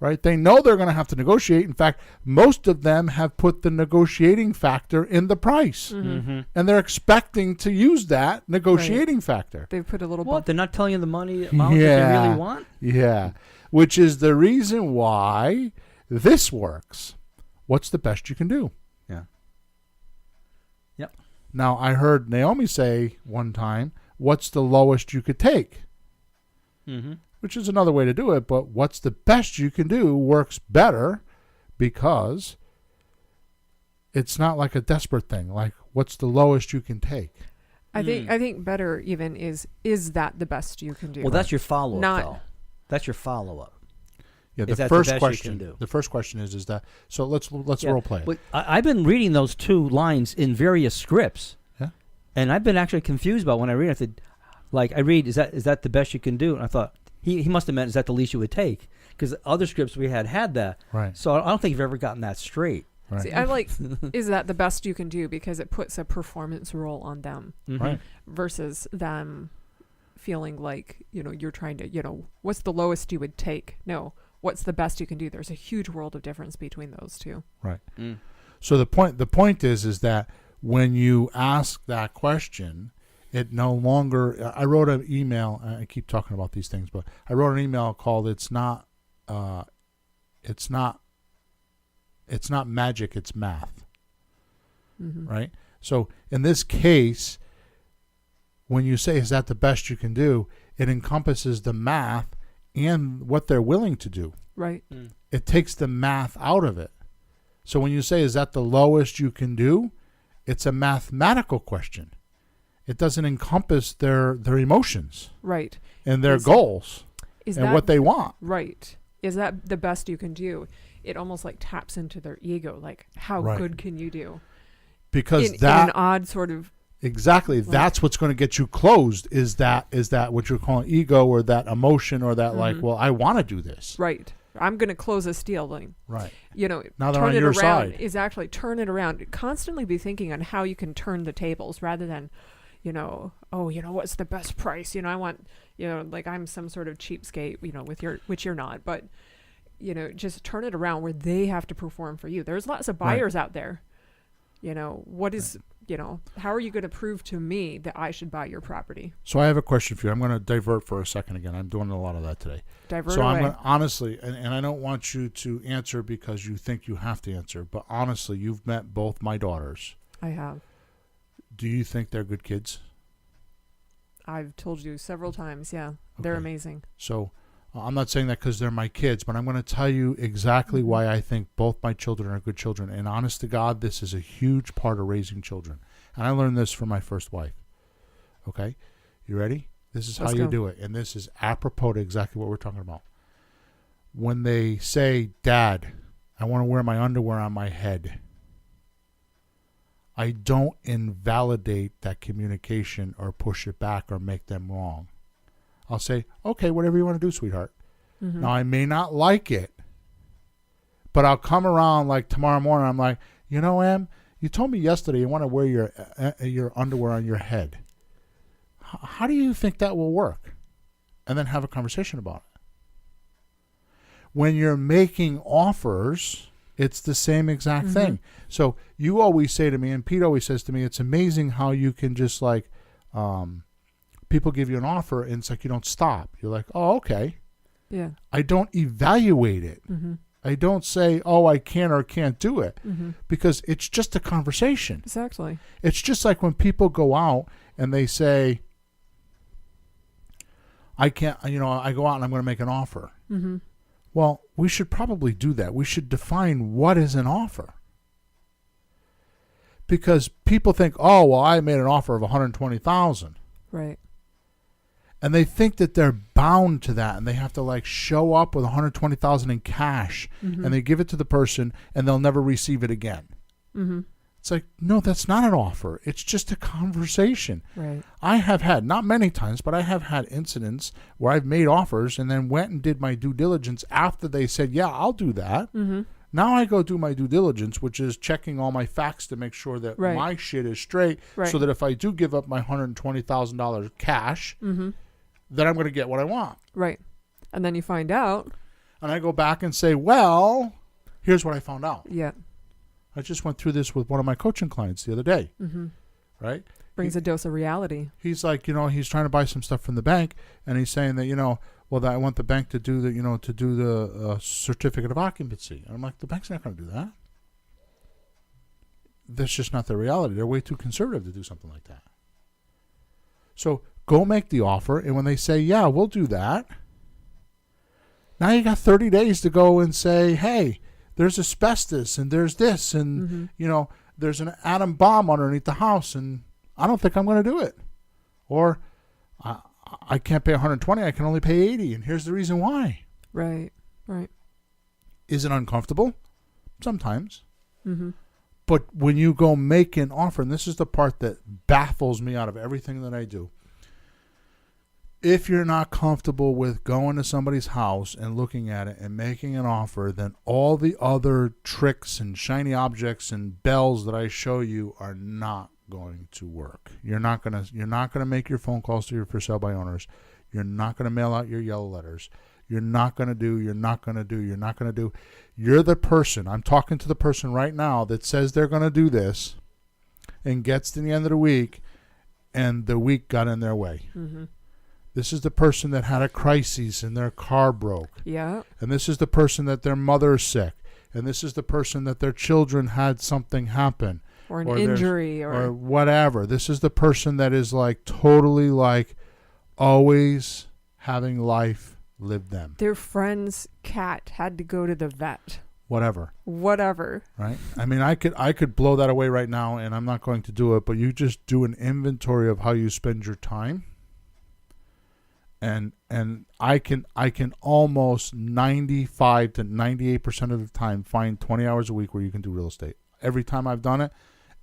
right? They know they're going to have to negotiate. In fact, most of them have put the negotiating factor in the price,
Mm-hmm.
and they're expecting to use that negotiating factor.
They've put a little
What?
bump.
They're not telling you the money amount that they really want?
Yeah, which is the reason why this works. What's the best you can do?
Yeah. Yep.
Now, I heard Naomi say one time, "What's the lowest you could take?"
Mm-hmm.
Which is another way to do it, but what's the best you can do works better because it's not like a desperate thing. Like, what's the lowest you can take?
I think better even is that the best you can do?
Well, that's your follow-up,
Not-
though. That's your follow-up.
Yeah,
Is
the
that the
first
best you
question.
can do?
The first question is that. So let's
Yeah,
role play it.
But I've been reading those two lines in various scripts.
Yeah.
And I've been actually confused about when I read it. I said, I read, is that the best you can do? And I thought, he must have meant, is that the least you would take? Because other scripts we had that.
Right.
So I don't think you've ever gotten that straight.
Right.
See, I like is that the best you can do because it puts a performance role on them
Mhm.
Right.
versus them feeling like you're trying to what's the lowest you would take? No, what's the best you can do? There's a huge world of difference between those two.
Right.
Mm.
So the point is that when you ask that question, it no longer. I wrote an email. I keep talking about these things, but I wrote an email called "It's not magic, it's math."
Mm-hmm.
Right. So in this case, when you say, "Is that the best you can do?" it encompasses the math and what they're willing to do.
Right.
It takes the math out of it. So when you say, "Is that the lowest you can do?" it's a mathematical question. It doesn't encompass their emotions
Right.
and their
Is-
goals
Is
and
that
what they want.
right? Is that the best you can do? It almost like taps into their ego. Like, how
Right.
good can you do?
Because
in
that
an odd sort of
exactly
like-
that's what's going to get you closed. Is that what you're calling ego, or that emotion, or that like, well, I want to do this.
right. I'm going to close this deal. Like,
Right.
turn
Now they're on
it
your
around.
side.
Exactly. Turn it around. Constantly be thinking on how you can turn the tables rather than, what's the best price? I want, like I'm some sort of cheapskate, which you're not, but, just turn it around where they have to perform for you. There's lots of
Right.
buyers out there. What is, how are you going to prove to me that I should buy your property?
So I have a question for you. I'm going to divert for a second again. I'm doing a lot of that today.
Divert
So
away.
I'm going honestly, and I don't want you to answer because you think you have to answer, but honestly, you've met both my daughters.
I have.
Do you think they're good kids?
I've told you several times. Yeah. They're
Okay.
amazing.
So I'm not saying that because they're my kids, but I'm going to tell you exactly why I think both my children are good children. And honest to God, this is a huge part of raising children. And I learned this from my first wife. Okay? You ready? This is how
Let's
you
go.
do it. And this is apropos to exactly what we're talking about. When they say, "Dad, I want to wear my underwear on my head," I don't invalidate that communication or push it back or make them wrong. I'll say, "Okay, whatever you want to do, sweetheart."
Mhm.
Now, I may not like it, but I'll come around like tomorrow morning. I'm like, Em, you told me yesterday you want to wear your underwear on your head. How do you think that will work? And then have a conversation about it. When you're making offers, it's the same exact thing. So you always say to me, and Pete always says to me, it's amazing how you can just like, people give you an offer and it's like you don't stop. You're like, "Oh, okay."
Yeah.
I don't evaluate it.
Mm-hmm.
I don't say, oh, I can or can't do it,
Mm-hmm.
because it's just a conversation.
Exactly.
It's just like when people go out and they say, I can't, I go out and I'm going to make an offer.
Mm-hmm.
Well, we should probably do that. We should define what is an offer. Because people think, oh, well, I made an offer of $120,000.
Right.
And they think that they're bound to that, and they have to like show up with $120,000 in cash,
Mm-hmm.
and they give it to the person, and they'll never receive it again.
Mm-hmm.
It's like, no, that's not an offer. It's just a conversation.
Right.
I have had, not many times, but I have had incidents where I've made offers and then went and did my due diligence after they said, yeah, I'll do that.
Mm-hmm.
Now I go do my due diligence, which is checking all my facts to make sure that
Right.
my shit is straight,
Right.
so that if I do give up my $120,000 cash,
Mm-hmm.
then I'm going to get what I want.
Right. And then you find out.
And I go back and say, well, here's what I found out.
Yeah.
I just went through this with one of my coaching clients the other day,
Mm-hmm.
right?
Brings a dose of reality.
He's like, he's trying to buy some stuff from the bank, and he's saying that, well, that I want the bank to do the certificate of occupancy. And I'm like, the bank's not going to do that. That's just not the reality. They're way too conservative to do something like that. So go make the offer, and when they say, yeah, we'll do that, now you got 30 days to go and say, hey, there's asbestos, and there's this, and,
Mm-hmm.
there's an atom bomb underneath the house, and I don't think I'm going to do it. Or I can't pay 120, I can only pay 80, and here's the reason why.
Right. Right.
Is it uncomfortable? Sometimes.
Mm-hmm.
But when you go make an offer, and this is the part that baffles me out of everything that I do, if you're not comfortable with going to somebody's house and looking at it and making an offer, then all the other tricks and shiny objects and bells that I show you are not going to work. You're not gonna make your phone calls to your for sale by owners. You're not gonna mail out your yellow letters. You're not gonna do. You're the person. I'm talking to the person right now that says they're gonna do this, and gets to the end of the week, and the week got in their way.
Mm-hmm.
This is the person that had a crisis and their car broke.
Yeah.
And this is the person that their mother's sick. And this is the person that their children had something happen.
Or an
Or there's-
injury
Or whatever. This is the person that is like totally like always having life live them.
their friend's cat had to go to the vet.
Whatever. Right? I mean, I could blow that away right now, and I'm not going to do it, but you just do an inventory of how you spend your time. And I can almost 95 to 98% of the time find 20 hours a week where you can do real estate. Every time I've done it,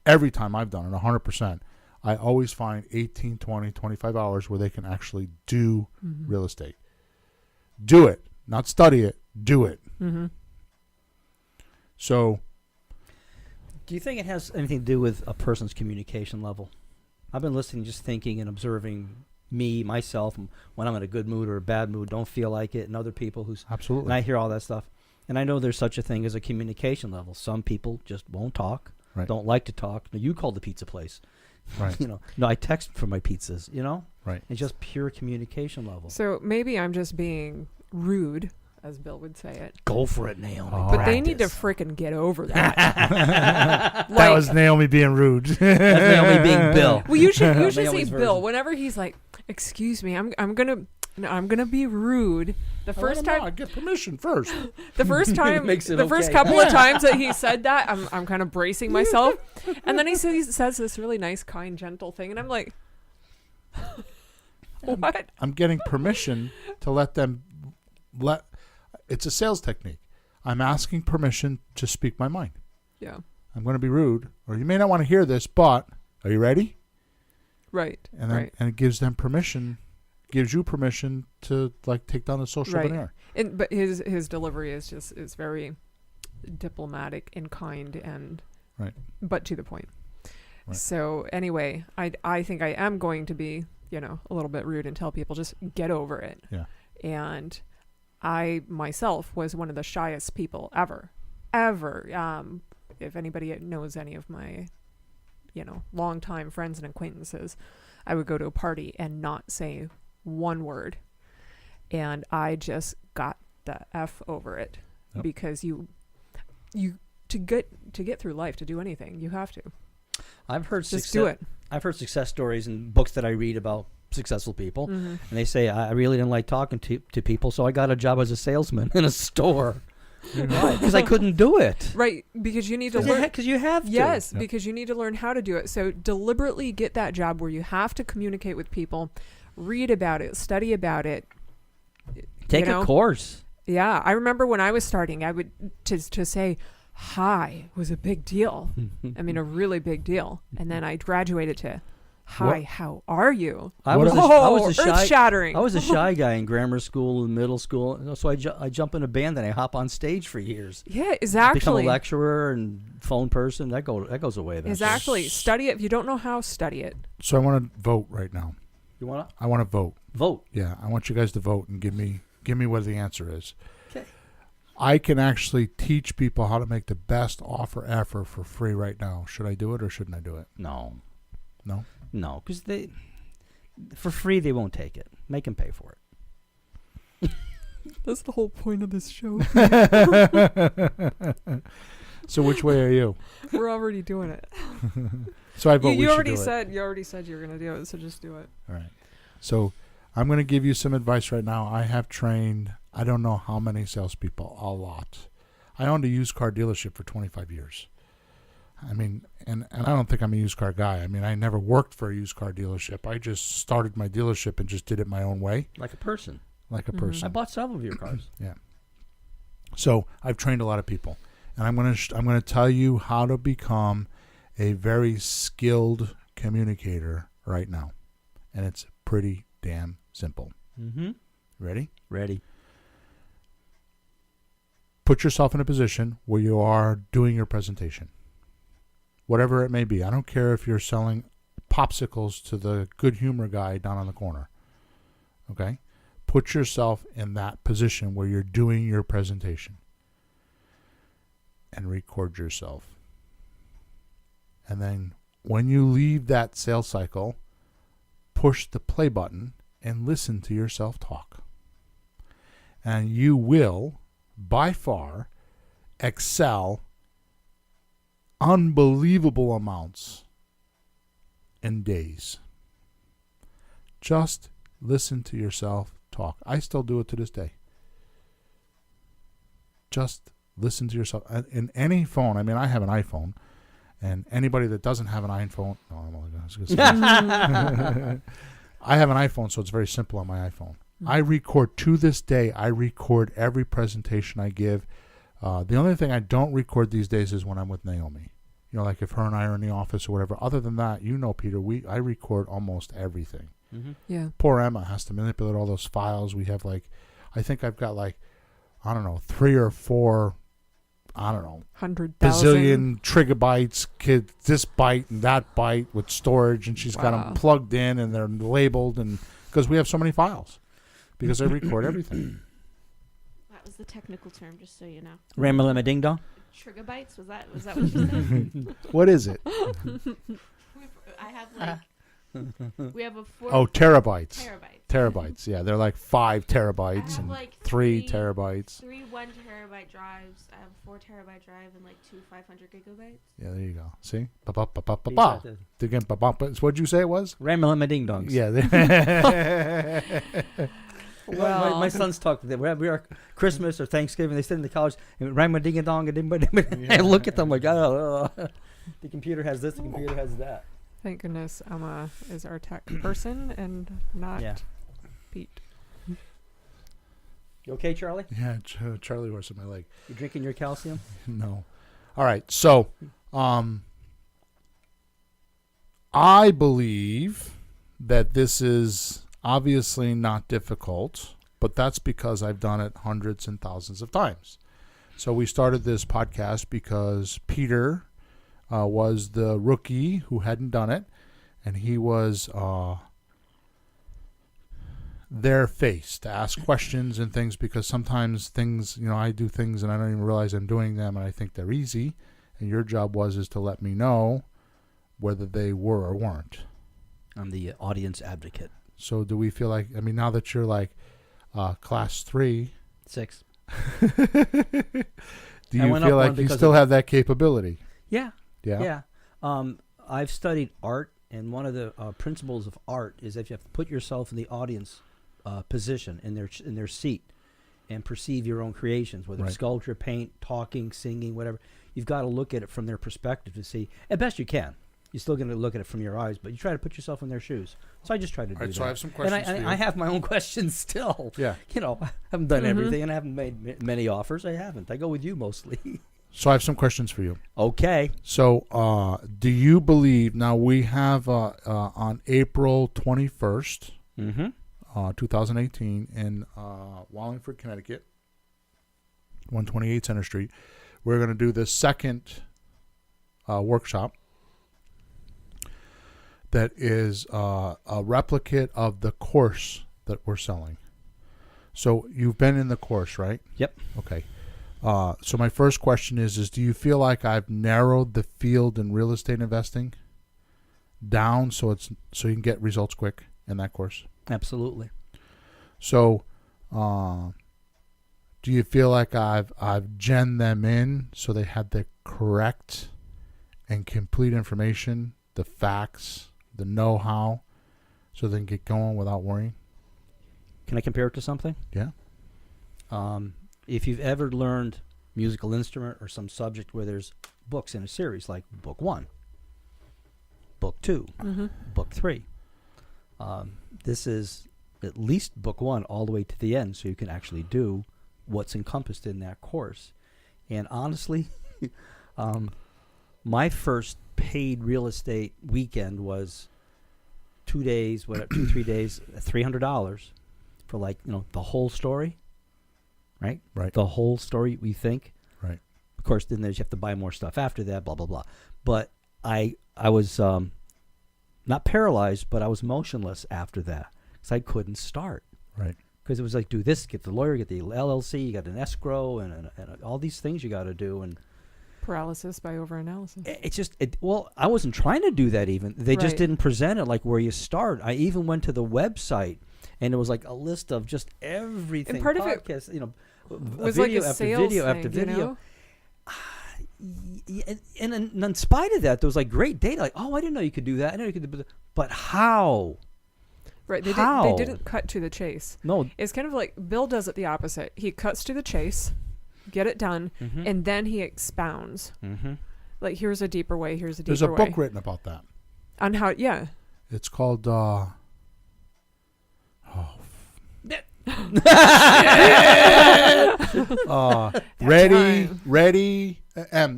100%, I always find 18, 20, 25 hours where they can actually do real estate. Do it, not study it, do it.
Mm-hmm.
So,
Do you think it has anything to do with a person's communication level? I've been listening, just thinking and observing myself, when I'm in a good mood or a bad mood, don't feel like it, and other people and
absolutely.
I hear all that stuff. And I know there's such a thing as a communication level. Some people just won't talk,
Right.
don't like to talk. No, you call the pizza place.
Right.
No, I text for my pizzas,
Right.
It's just pure communication level.
So maybe I'm just being rude, as Bill would say it.
Go for it, Naomi.
Oh.
But they need to
Practice.
frickin' get over that.
That
Like-
was Naomi being rude.
That's Naomi being Bill.
Well, you should see
Naomi's
Bill
version.
whenever he's like, "Excuse me, I'm gonna be rude." The first
I
time,
get permission first.
the first time,
Makes it
the first
okay.
couple of times that he said that, I'm kind of bracing myself, and then he says this really nice, kind, gentle thing, and I'm like, "What?"
I'm getting permission to let them it's a sales technique. I'm asking permission to speak my mind.
Yeah,
I'm going to be rude, or you may not want to hear this, but are you ready?
right,
And then
right.
and it gives them permission, gives you permission to like take down the social
Right.
veneer.
But his delivery is very diplomatic and kind and
Right.
but to the point.
Right.
So anyway, I think I am going to be a little bit rude and tell people just get over it.
Yeah.
And I myself was one of the shyest people ever. If anybody knows any of my longtime friends and acquaintances, I would go to a party and not say one word. And I just got the F over it
Yep.
because you to get through life, to do anything, you have to
I've heard
just do it.
I've heard success stories in books that I read about successful people,
Mhm.
and they say I really didn't like talking to people, so I got a job as a salesman in a store. Why? Because I couldn't do it.
Right, because you need to learn.
Because you have to.
Yes,
Yep.
because you need to learn how to do it. So deliberately get that job where you have to communicate with people, read about it, study about it.
Take
you know?
a course.
Yeah, I remember when I was starting, I would to say hi was a big deal. I mean, a really big deal. And then I graduated to hi,
What?
how are you?
I was a shy.
Earth-shattering.
I was a shy guy in grammar school and middle school, so I jump in a band and I hop on stage for years.
Yeah,
Become a
exactly.
lecturer and phone person. That goes away. Then.
Exactly. Study it. If you don't know how, study it.
So I want to vote right now.
You want to
I want to vote.
vote?
Yeah, I want you guys to vote and give me what the answer is.
Okay.
I can actually teach people how to make the best offer ever for free right now. Should I do it or shouldn't I do it?
No,
No.
no, because for free they won't take it. Make them pay for it.
That's the whole point of this show.
So which way are you?
We're already doing it.
So I vote we
You
should
already
do it.
said you were going to do it, so just do it.
All right. So I'm going to give you some advice right now. I have trained, I don't know how many salespeople, a lot. I owned a used car dealership for 25 years. I mean, and I don't think I'm a used car guy. I mean, I never worked for a used car dealership. I just started my dealership and just did it my own way,
Like a person.
like a
Mhm.
person.
I bought several of your cars.
Yeah. So I've trained a lot of people, and I'm going to tell you how to become a very skilled communicator right now, and it's pretty damn simple.
Mm-hmm.
Ready?
Ready.
Put yourself in a position where you are doing your presentation, whatever it may be. I don't care if you're selling popsicles to the good humor guy down on the corner. Okay? Put yourself in that position where you're doing your presentation and record yourself. And then when you leave that sales cycle, push the play button and listen to yourself talk. And you will, by far, excel unbelievable amounts in days. Just listen to yourself talk. I still do it to this day. Just listen to yourself. In any phone, I mean, I have an iPhone, and anybody that doesn't have an iPhone, no, I'm only going to say I have an iPhone, so it's very simple on my iPhone. I record, to this day, I record every presentation I give. The only thing I don't record these days is when I'm with Naomi. You know, like if her and I are in the office or whatever. Other than that, you know, Peter, I record almost everything.
Mm-hmm.
Yeah.
Poor Emma has to manipulate all those files. We have I think I've got 3 or 4,
100,000.
bazillion trigabytes, this byte and that byte with storage, and she's got
Wow.
them plugged in and they're labeled, and because we have so many files, because I record everything.
That was the technical term, just so you know.
Ramalama Ding Dong.
Trigabytes? Was that what you said?
What is it?
I have we have a 4
Oh, terabytes.
terabytes.
Terabytes. Yeah, they're like 5
I
terabytes
have
and 3 terabytes.
3 1 terabyte drives. I have a 4 terabyte drive and 2 500 gigabytes.
Yeah, there you go. See? Ba-ba-ba-ba-ba-ba. Again, ba-ba-ba. What'd you say it was?
Ramalama Ding Dongs.
Yeah.
Well, my sons talk. We are Christmas or Thanksgiving. They sit in the couch and rang my ding a dong and I look at them like, oh, the computer has this, the computer has that.
Thank goodness Emma is our tech person and not
Yeah.
Pete.
You okay, Charlie?
Yeah, Charlie horse in my leg.
You drinking your calcium?
No. All right. So, I believe that this is obviously not difficult, but that's because I've done it hundreds and thousands of times. So we started this podcast because Peter was the rookie who hadn't done it, and he was their face to ask questions and things, because sometimes things, I do things and I don't even realize I'm doing them and I think they're easy, and your job is to let me know whether they were or weren't.
I'm the audience advocate.
So do we feel like, now that you're like class 3,
6.
Do
I
you
went up
feel
one
like you
because
still
of-
have that capability?
Yeah.
Yeah.
I've studied art, and one of the principles of art is that you have to put yourself in the audience position, in their seat, and perceive your own creations, whether
Right.
it's sculpture, paint, talking, singing, whatever. You've got to look at it from their perspective to see, at best you can. You're still going to look at it from your eyes, but you try to put yourself in their shoes. So I just try to do
All right,
that.
so I have some
And
questions for you.
I have my own questions still.
Yeah.
You know, I haven't done
Mhm.
everything, and I haven't made many offers. I haven't. I go with you mostly.
So I have some questions for you.
Okay.
So, do you believe now we have on April 21st,
Mm-hmm.
2018, in Wallingford, Connecticut, 128 Center Street, we're going to do the second workshop that is a replicate of the course that we're selling. So you've been in the course, right?
Yep.
Okay. So my first question is do you feel like I've narrowed the field in real estate investing down so you can get results quick in that course?
Absolutely.
So, do you feel like I've gen them in so they have the correct and complete information, the facts, the know-how, so they can get going without worrying?
Can I compare it to something?
Yeah.
If you've ever learned musical instrument or some subject where there's books in a series, like book 1, book 2,
Mm-hmm.
book 3, this is at least book 1 all the way to the end, so you can actually do what's encompassed in that course. And honestly, my first paid real estate weekend was 2 days, 3 days, $300 for the whole story. Right?
Right.
The whole story, we think.
Right.
Of course, then you have to buy more stuff after that, blah, blah, blah. But I was not paralyzed, but I was motionless after that because I couldn't start.
Right.
Because it was like, do this, get the lawyer, get the LLC, you got an escrow, and all these things you got to do. And
Paralysis by overanalysis.
it's just, I wasn't trying to do that even. They just
Right.
didn't present it like where you start. I even went to the website, and it was like a list of just everything.
And part of it
podcasts,
was
video
like a
after
sales
video
thing,
after
you
video.
know?
And in spite of that, there was like great data. Like, oh, I didn't know you could do that. I didn't know you could do that. But how?
Right. They
How?
didn't cut to the chase.
No.
It's kind of like Bill does it the opposite. He cuts to the chase, get it done,
Mm-hmm.
and then he expounds.
Mm-hmm.
Like, here's a deeper way, here's a deeper
There's a
way.
book written about that.
On how, yeah.
It's called Ready.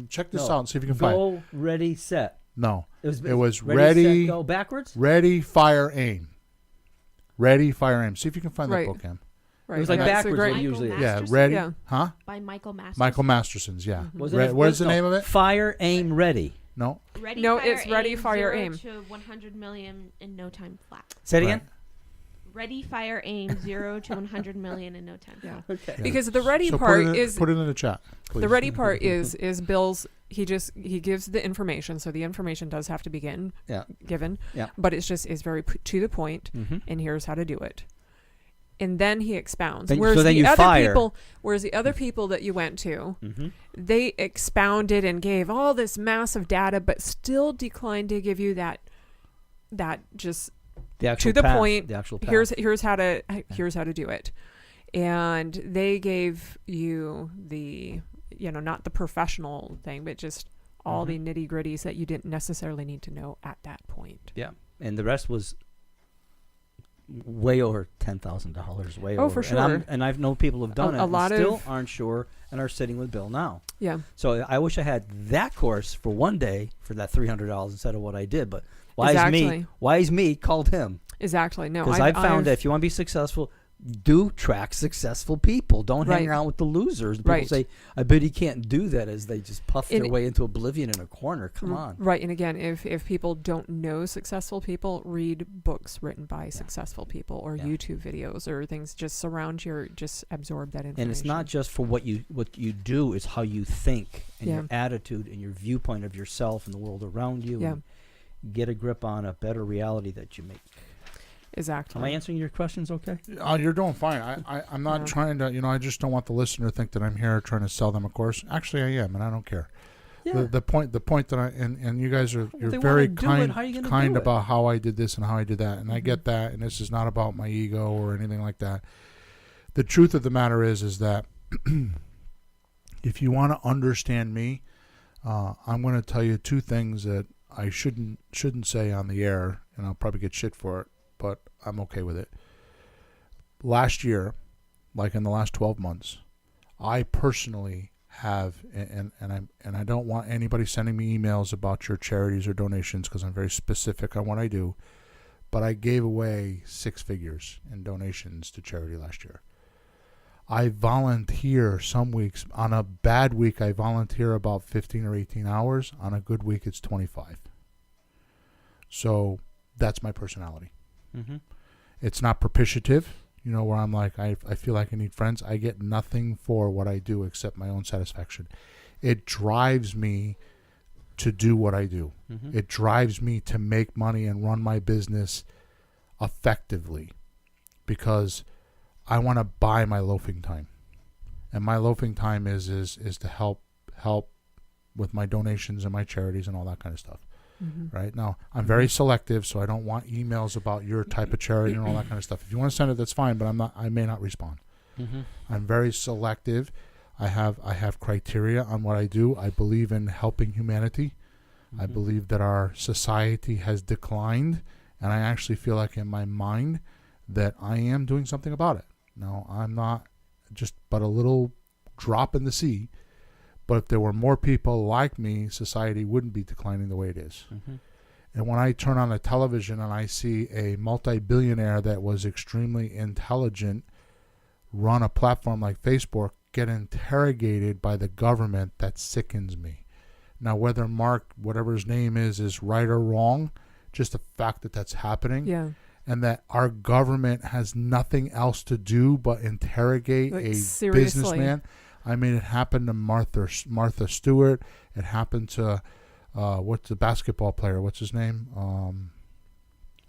Check this
No.
out and see if you can find it.
Go, ready, set.
No. It was
ready, set, go backwards.
Ready, fire, aim. Ready, fire, aim. See if you can find
Right.
that book, Cam.
Right.
It was like
That's a
backwards
great-
what it usually is.
Yeah,
Masterson?
ready.
Yeah.
Huh?
By Michael Masterson.
Michael Masterson's, yeah.
Was
What's the name of it?
Fire, aim, ready.
No.
Ready,
No,
fire,
it's ready,
aim,
fire,
0
aim.
to 100 million in no time flat.
Say it
Right.
again.
Ready, fire, aim, 0 to 100 million in no time
Yeah.
flat.
Okay.
Yeah.
Because the ready
So
part
put
is
it in the chat. Please.
the ready part is Bill's. He gives the information, so the information does have to be given.
Yeah. Yeah.
But it's very to the point,
Mm-hmm.
and here's how to do it. And then he expounds.
Then-
whereas
so then
the
you
other
fire.
the other people that you went to,
Mm-hmm.
they expounded and gave all this massive data, but still declined to give you that just
The actual
to the
path,
point.
The actual path.
here's how to do it. And they gave you the not the professional thing, but just all the nitty gritties that you didn't necessarily need to know at that point.
Yeah, and the rest was way over $10,000. Way
Oh,
over.
for
And I've known people who've done
A
it. And
lot
still
of-
aren't sure and are sitting with Bill now.
Yeah.
So I wish I had that course for one day for that $300 instead of what I did. But
Exactly.
wise me called him.
Exactly. No,
Because I found that if you want to be successful, do track successful people. Don't hang
Right.
around with the losers. People
Right.
say, I bet he can't do that as they just puff their
And-
way into oblivion in a corner. Come on.
Right. And again, if people don't know successful people, read books written by successful people or
Yeah.
YouTube videos or things. Just just absorb that information.
And it's not just for what you do, it's how you think and
Yeah.
your attitude and your viewpoint of yourself and the world around you.
Yeah.
And get a grip on a better reality that you make.
Exactly.
Am I answering your questions okay?
You're doing fine. I'm not
Yeah.
trying to, I just don't want the listener to think that I'm here trying to sell them a course. Actually, I am, and I don't care.
Yeah.
The point that and you guys are, you're
they
very
wanna do it,
kind
how you gonna
kind
do it?
about how I did this and how I did that, and I get that, and this is not about my ego or anything like that. The truth of the matter is that if you want to understand me, I'm going to tell you two things that I shouldn't say on the air, and I'll probably get shit for it, but I'm okay with it. Last year, like in the last 12 months, I personally have, and I don't want anybody sending me emails about your charities or donations because I'm very specific on what I do, but I gave away 6 figures in donations to charity last year. I volunteer some weeks. On a bad week, I volunteer about 15 or 18 hours. On a good week, it's 25. So that's my personality.
Mm-hmm.
It's not propitiative, where I'm like, I feel like I need friends. I get nothing for what I do except my own satisfaction. It drives me to do what I do.
Mm-hmm.
It drives me to make money and run my business effectively because I want to buy my loafing time. And my loafing time is to help with my donations and my charities and all that kind of stuff.
Mm-hmm.
Right now, I'm very selective, so I don't want emails about your type of charity and all that kind of stuff. If you want to send it, that's fine, but I may not respond.
Mm-hmm.
I'm very selective. I have criteria on what I do. I believe in helping humanity. I
Mm-hmm.
believe that our society has declined, and I actually feel like in my mind that I am doing something about it. No, I'm not just but a little drop in the sea. But if there were more people like me, society wouldn't be declining the way it is.
Mm-hmm.
And when I turn on the television and I see a multi-billionaire that was extremely intelligent run a platform like Facebook get interrogated by the government, that sickens me. Now, whether Mark, whatever his name is right or wrong, just the fact that that's happening,
Yeah.
and that our government has nothing else to do but interrogate
Like,
a
seriously.
businessman. I mean, it happened to Martha Stewart. It happened to what's the basketball player? What's his name?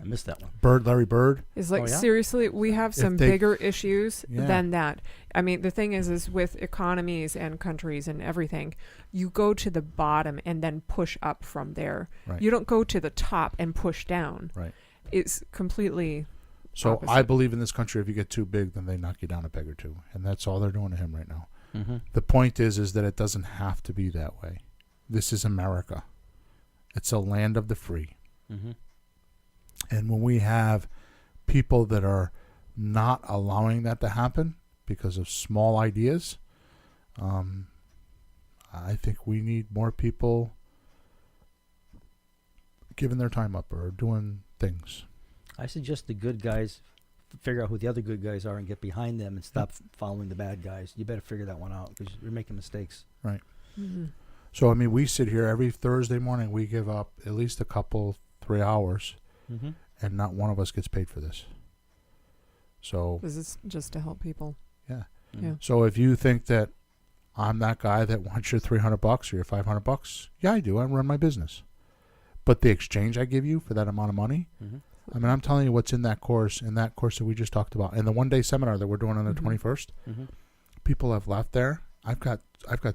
I missed that one.
Larry Bird.
It's like,
Oh, yeah?
seriously, we have some
they-
bigger issues
Yeah.
than that. I mean, the thing is with economies and countries and everything, you go to the bottom and then push up from there.
Right.
You don't go to the top and push down.
Right.
It's completely
So
opposite.
I believe in this country, if you get too big, then they knock you down a peg or two, and that's all they're doing to him right now.
Mm-hmm.
The point is that it doesn't have to be that way. This is America. It's a land of the free.
Mm-hmm.
And when we have people that are not allowing that to happen because of small ideas, I think we need more people giving their time up or doing things.
I suggest the good guys figure out who the other good guys are and get behind them and stop following the bad guys. You better figure that one out because you're making mistakes.
Mhm.
So, I mean, we sit here every Thursday morning. We give up at least a couple, 3 hours,
Mm-hmm.
and not one of us gets paid for this. So,
This is just to help people.
yeah.
Yeah.
So if you think that I'm that guy that wants your $300 or your $500, yeah, I do. I run my business. But the exchange I give you for that amount of money,
Mm-hmm.
I mean, I'm telling you what's in that course that we just talked about, and the one-day seminar that we're doing on the
Mhm.
21st.
Mm-hmm.
People have left there. I've got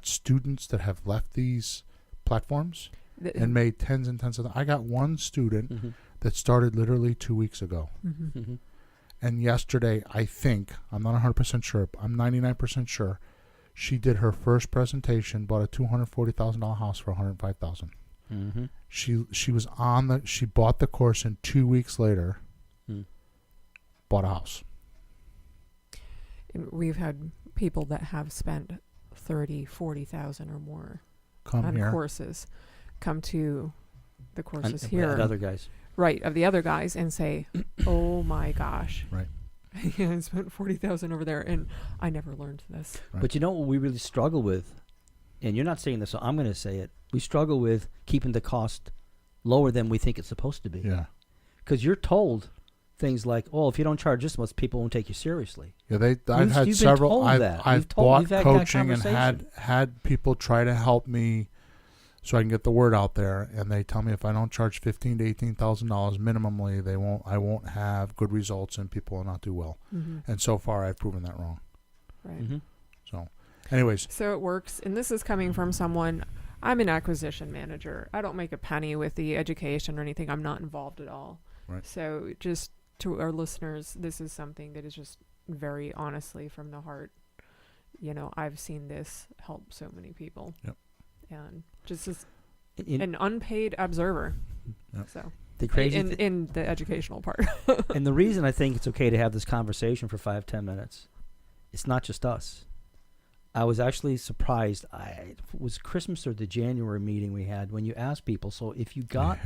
students that have left these platforms
Th-
and made tens and tens of them. I got one student
Mm-hmm.
that started literally 2 weeks ago.
Mhm.
Mm-hmm.
And yesterday, I think, I'm not 100% sure, but I'm 99% sure, she did her first presentation, bought a $240,000 house for $105,000.
Mm-hmm.
She bought the course, and 2 weeks later, bought a house.
And we've had people that have spent 30, 40,000 or more
Come
on
here.
courses come to the courses
And
here.
other guys.
Right, of the other guys and say, "Oh my gosh."
Right.
Yeah, I spent 40,000 over there and I never learned this.
Right.
But you know what we really struggle with, and you're not saying this, so I'm going to say it. We struggle with keeping the cost lower than we think it's supposed to be.
Yeah.
Because you're told things like, "Oh, if you don't charge this much, people won't take you seriously."
Yeah, I've
You've
had
been
several.
told that.
I've
You've told-
bought
you've had that
coaching and
conversation.
had people try to help me so I can get the word out there. And they tell me if I don't charge $15,000 to $18,000 minimally, I won't have good results and people will not do well. And so far, I've proven that wrong.
Right.
So, anyways,
So it works, and this is coming from someone. I'm an acquisition manager. I don't make a penny with the education or anything. I'm not involved at all.
Right.
So just to our listeners, this is something that is just very honestly from the heart. You know, I've seen this help so many people.
Yep.
And just as
In-
an unpaid observer.
Yep.
So
the crazy
in the educational part.
and the reason I think it's okay to have this conversation for 5-10 minutes, it's not just us. I was actually surprised. It was Christmas or the January meeting we had when you asked people. So if you got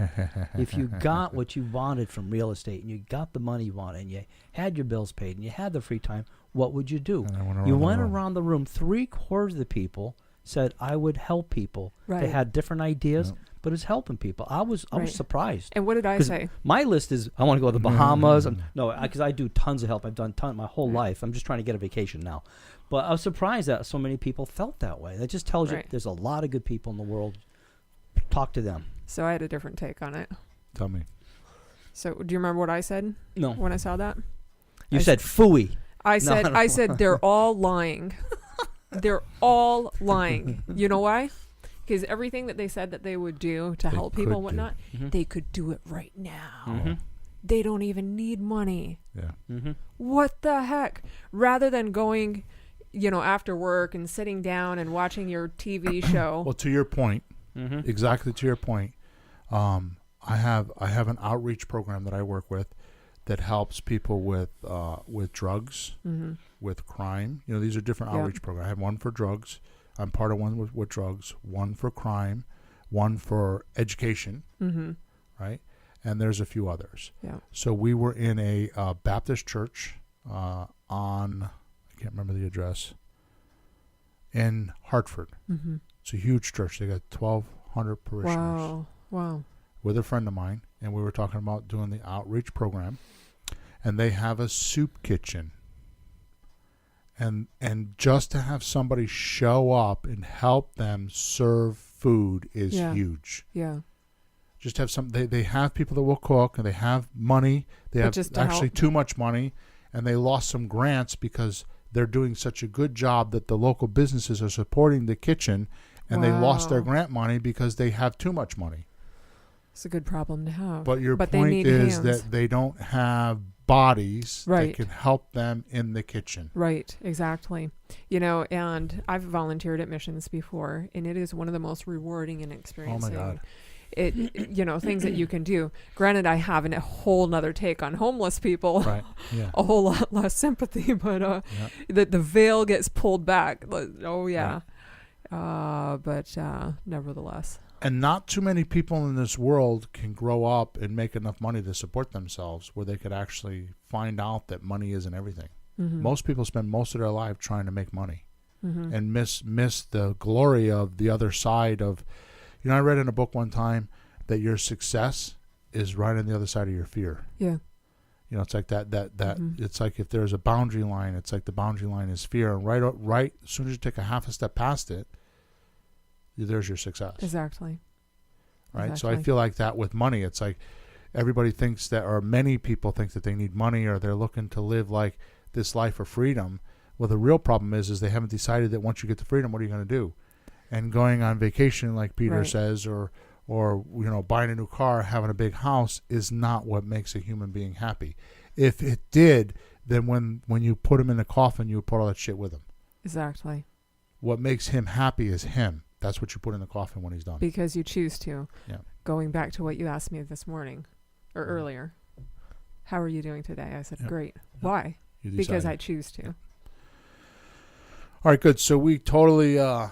what you wanted from real estate and you got the money you wanted and you had your bills paid and you had the free time, what would you do? You went around the room. 3/4 of the people said, I would help people.
Right.
They had different ideas,
Yep.
but it's helping people. I was
Right.
surprised.
And what did I
'Cause
say?
My list is I want to go to the Bahamas. Because I do tons of help. I've done my whole
Right.
life. I'm just trying to get a vacation now. But I was surprised that so many people felt that way. That just tells you
Right.
there's a lot of good people in the world. Talk to them.
So I had a different take on it.
tell me.
So do you remember what I said
No.
when I saw that?
You
I
said phooey.
I
No,
said
no.
I said they're all lying. They're all lying. You know why? Because everything that they said that they would do to
They
help people and
could do.
whatnot,
Mhm.
they could do it right now.
Mhm.
They don't even need money.
Yeah.
Mm-hmm.
What the heck? Rather than going, you know, after work and sitting down and watching your TV show.
Well, to your point,
Mm-hmm.
exactly to your point, I have an outreach program that I work with that helps people with drugs,
Mm-hmm.
with crime. You know, these are different
Yeah.
outreach programs. I have one for drugs. I'm part of one with drugs, one for crime, one for education,
Mm-hmm.
right? And there's a few others.
Yeah.
So we were in a Baptist church on, I can't remember the address, in Hartford.
Mm-hmm.
It's a huge church. They got 1,200 parishioners.
Wow. Wow.
With a friend of mine, and we were talking about doing the outreach program, and they have a soup kitchen. And just to have somebody show up and help them serve food is
Yeah.
huge.
Yeah.
Just have they have people that will cook, and they have money. They
But
have
just to
actually
help.
too much money, and they lost some grants because they're doing such a good job that the local businesses are supporting the kitchen, and they lost their
Wow.
grant money because they have too much money.
It's a good problem to have.
But your
But they
point
need
is
hands.
that they don't have bodies
Right.
that can help them in the kitchen.
Right, exactly. You know, and I've volunteered at missions before, and it is one of the most rewarding and experiencing.
God.
It, you know, things that you can do. Granted, I have a whole nother take on homeless people,
Right. Yeah.
a whole lot less sympathy, but
Yeah.
that the veil gets pulled back. Oh yeah, but nevertheless,
And not too many people in this world can grow up and make enough money to support themselves where they could actually find out that money isn't everything.
mm-hmm.
Most people spend most of their life trying to make money
Mm-hmm.
and miss the glory of the other side of, you know, I read in a book one time that your success is right on the other side of your fear.
Yeah.
You know, it's like that
Mhm.
it's like if there's a boundary line, it's like the boundary line is fear. And right as soon as you take a half a step past it, there's your success.
Exactly.
Right. So I
Exactly.
feel like that with money, it's like everybody thinks that, or many people think that they need money, or they're looking to live like this life of freedom. Well, the real problem is they haven't decided that once you get to freedom, what are you going to do? And going on vacation, like Peter
Right.
says, or you know, buying a new car, having a big house is not what makes a human being happy. If it did, then when you put him in the coffin, you would put all that shit with him.
Exactly.
What makes him happy is him. That's what you put in the coffin when he's done.
Because you choose to.
Yeah.
Going back to what you asked me this morning or
Yeah.
earlier. How are you doing today? I said,
Yeah.
great. Why?
You
Because I
decided.
choose to.
All right, good. So we totally, I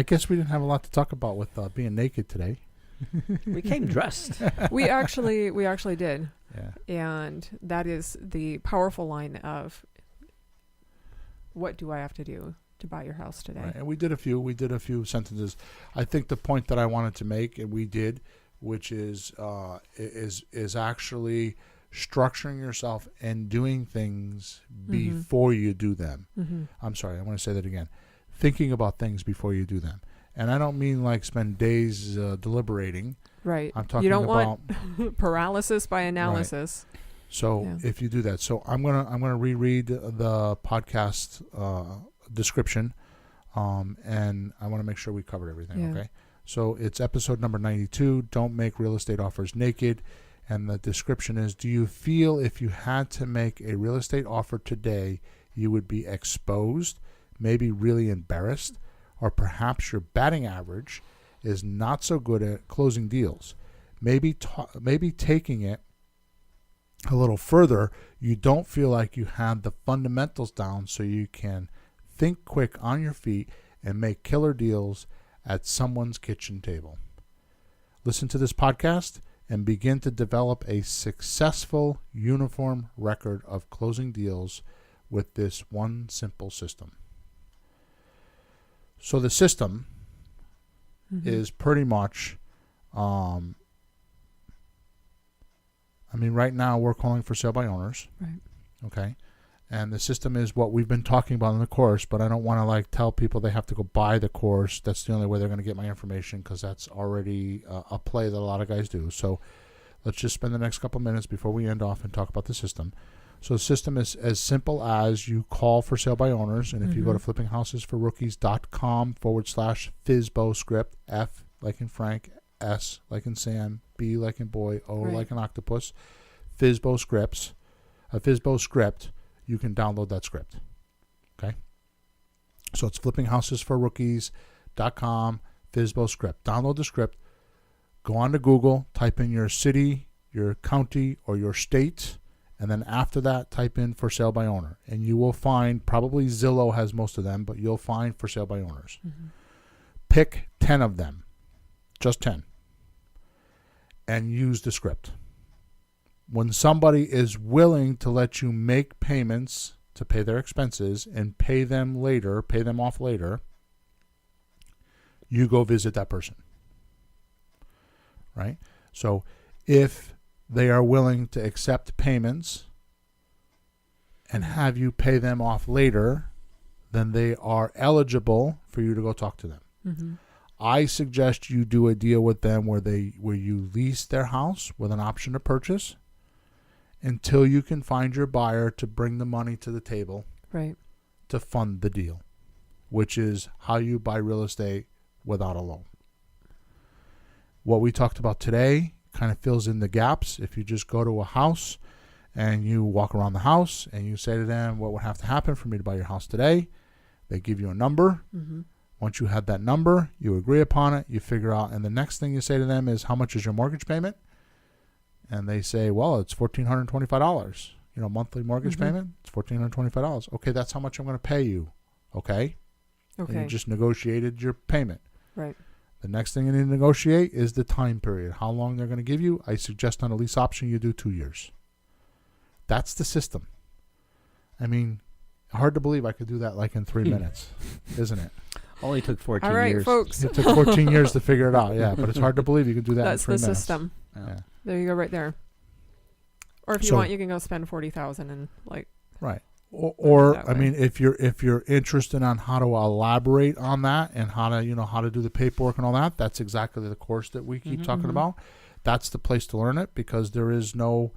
guess we didn't have a lot to talk about with being naked today.
We came dressed.
we actually did.
Yeah.
And that is the powerful line of what do I have to do to buy your house today?
Right. And we did a few sentences. I think the point that I wanted to make, and we did, which is actually structuring yourself and doing things before you do them.
Mm-hmm.
I'm sorry, I want to say that again. Thinking about things before you do them. And I don't mean like spend days deliberating.
Right.
I'm talking
you don't
about
want paralysis by analysis.
So
Yeah.
if you do that, so I'm gonna reread the podcast description, and I want to make sure we covered everything.
Yeah.
Okay. So it's episode number 92. Don't make real estate offers naked, and the description is: do you feel if you had to make a real estate offer today, you would be exposed, maybe really embarrassed, or perhaps your batting average is not so good at closing deals? Maybe taking it a little further, you don't feel like you have the fundamentals down so you can think quick on your feet and make killer deals at someone's kitchen table. Listen to this podcast and begin to develop a successful, uniform record of closing deals with this one simple system. So the system is pretty much, right now we're calling for sale by owners.
Right.
Okay. And the system is what we've been talking about in the course, but I don't want to tell people they have to go buy the course. That's the only way they're going to get my information, because that's already a play that a lot of guys do. So let's just spend the next couple minutes before we end off and talk about the system. So the system is as simple as you call for sale by owners, and if you go to flippinghouses4rookies.com/FSBO script, F like in Frank, S like in Sam, B like in boy, O like in octopus, FSBO scripts, a FSBO script, you can download that script. Okay? So it's flippinghouses4rookies.com, FSBO script. Download the script, go on to Google, type in your city, your county, or your state, and then after that, type in for sale by owner. And you will find, probably Zillow has most of them, but you'll find for sale by owners. Pick 10 of them, just 10, and use the script. When somebody is willing to let you make payments to pay their expenses and pay them off later, you go visit that person. Right? So if they are willing to accept payments and have you pay them off later, then they are eligible for you to go talk to them. I suggest you do a deal with them where you lease their house with an option to purchase until you can find your buyer to bring the money to the table,
Right.
to fund the deal, which is how you buy real estate without a loan. What we talked about today kind of fills in the gaps. If you just go to a house and you walk around the house and you say to them, what would have to happen for me to buy your house today? They give you a number. Once you have that number, you agree upon it, you figure out, and the next thing you say to them is, how much is your mortgage payment? And they say, well, it's $1,425. Monthly mortgage payment, it's $1,425. Okay, that's how much I'm going to pay you. Okay? And you just negotiated your payment.
Right.
The next thing you need to negotiate is the time period, how long they're going to give you. I suggest on a lease option you do 2 years. That's the system. Hard to believe I could do that in 3 minutes, isn't it?
Only took 14
All right,
years.
folks.
It took 14 years to figure it out, yeah, but it's hard to believe you could do that
That's
in 3
the
minutes.
system.
Yeah.
There you go, right there. Or if you
So-
want, you can go spend $40,000 and
Right. Or
that way.
if you're interested on how to elaborate on that and how to do the paperwork and all that, that's exactly the course that we keep talking about. That's the place to learn it, because there is no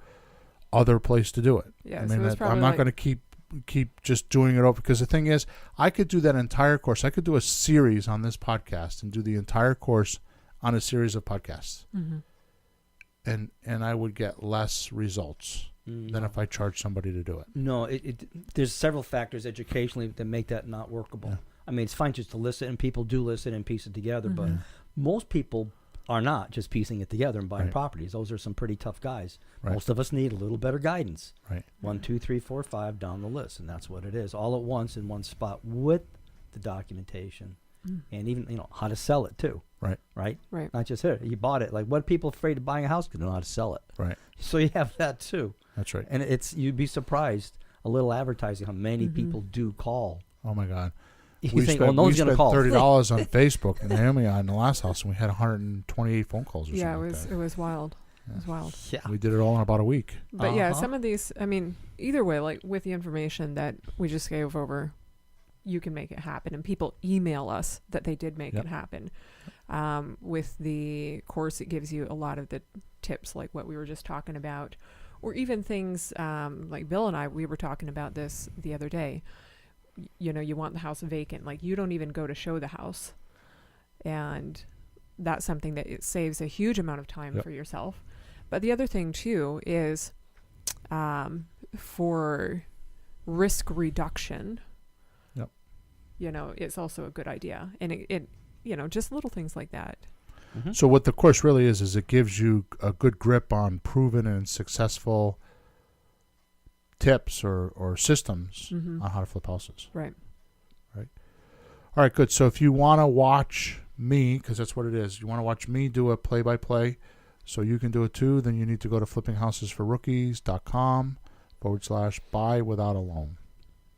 other place to do it.
Yeah, so it's
I'm
probably
not going to keep just doing it over, because the thing is, I could do that entire course. I could do a series on this podcast and do the entire course on a series of podcasts. And I would get less results than if I charged somebody to do it.
No, there's several factors educationally that make that not workable. It's fine just to listen, and people do listen and piece it together, but most people are not just piecing it together and buying
Right.
properties. Those are some pretty tough guys.
Right.
Most of us need a little better guidance.
Right.
1, 2, 3, 4, 5 down the list, and that's what it is. All at once in one spot with the documentation, and even how to sell it too.
Right.
Right.
Right.
Not just here. You bought it. What are people afraid of buying a house? Because they don't know how to sell it.
Right.
So you have that too.
That's right.
And you'd be surprised, a little advertising, how many people do call.
Oh my God.
You think, no one's going to call.
$30 on Facebook in Naomi in the last house, and we had 128 phone calls or
yeah,
something like that.
it was wild. It was wild.
Yeah.
We did it all in about a week.
But yeah, some of these, either way, with the information that we just gave over, you can make it happen. And people email us that they did make
Yep.
it happen. With the course, it gives you a lot of the tips like what we were just talking about, or even things like Bill and I, we were talking about this the other day. You know, you want the house vacant. Like, you don't even go to show the house. And that's something that it saves a huge amount of time
Yep.
for yourself. But the other thing too is for risk reduction.
Yep.
You know, it's also a good idea. And it you know, just little things like that.
Mm-hmm.
So what the course really is it gives you a good grip on proven and successful tips or systems
Mm-hmm.
on how to flip houses.
Right.
All right, good. So if you want to watch me, because that's what it is, you want to watch me do a play-by-play so you can do it too, then you need to go to flippinghousesforrookies.com/buy without a loan.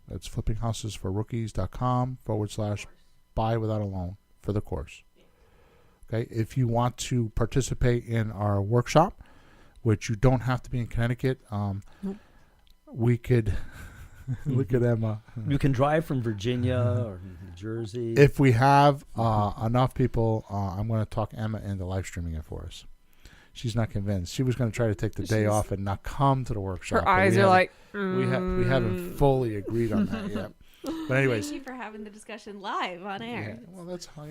That's flippinghousesforrookies.com/buy without a loan for the course. Okay, if you want to participate in our workshop, which you don't have to be in Connecticut,
Nope.
we could look at Emma.
You can drive from Virginia or New Jersey.
If we have enough people, I'm going to talk Emma into live streaming it for us. She's not convinced. She was going to try to take the day
She's-
off and not come to the workshop.
Her
but
eyes
we
are
haven't-
like,
we haven't fully agreed on that yet. But anyways,
Thank you for having the discussion live on air.
yeah, well, that's how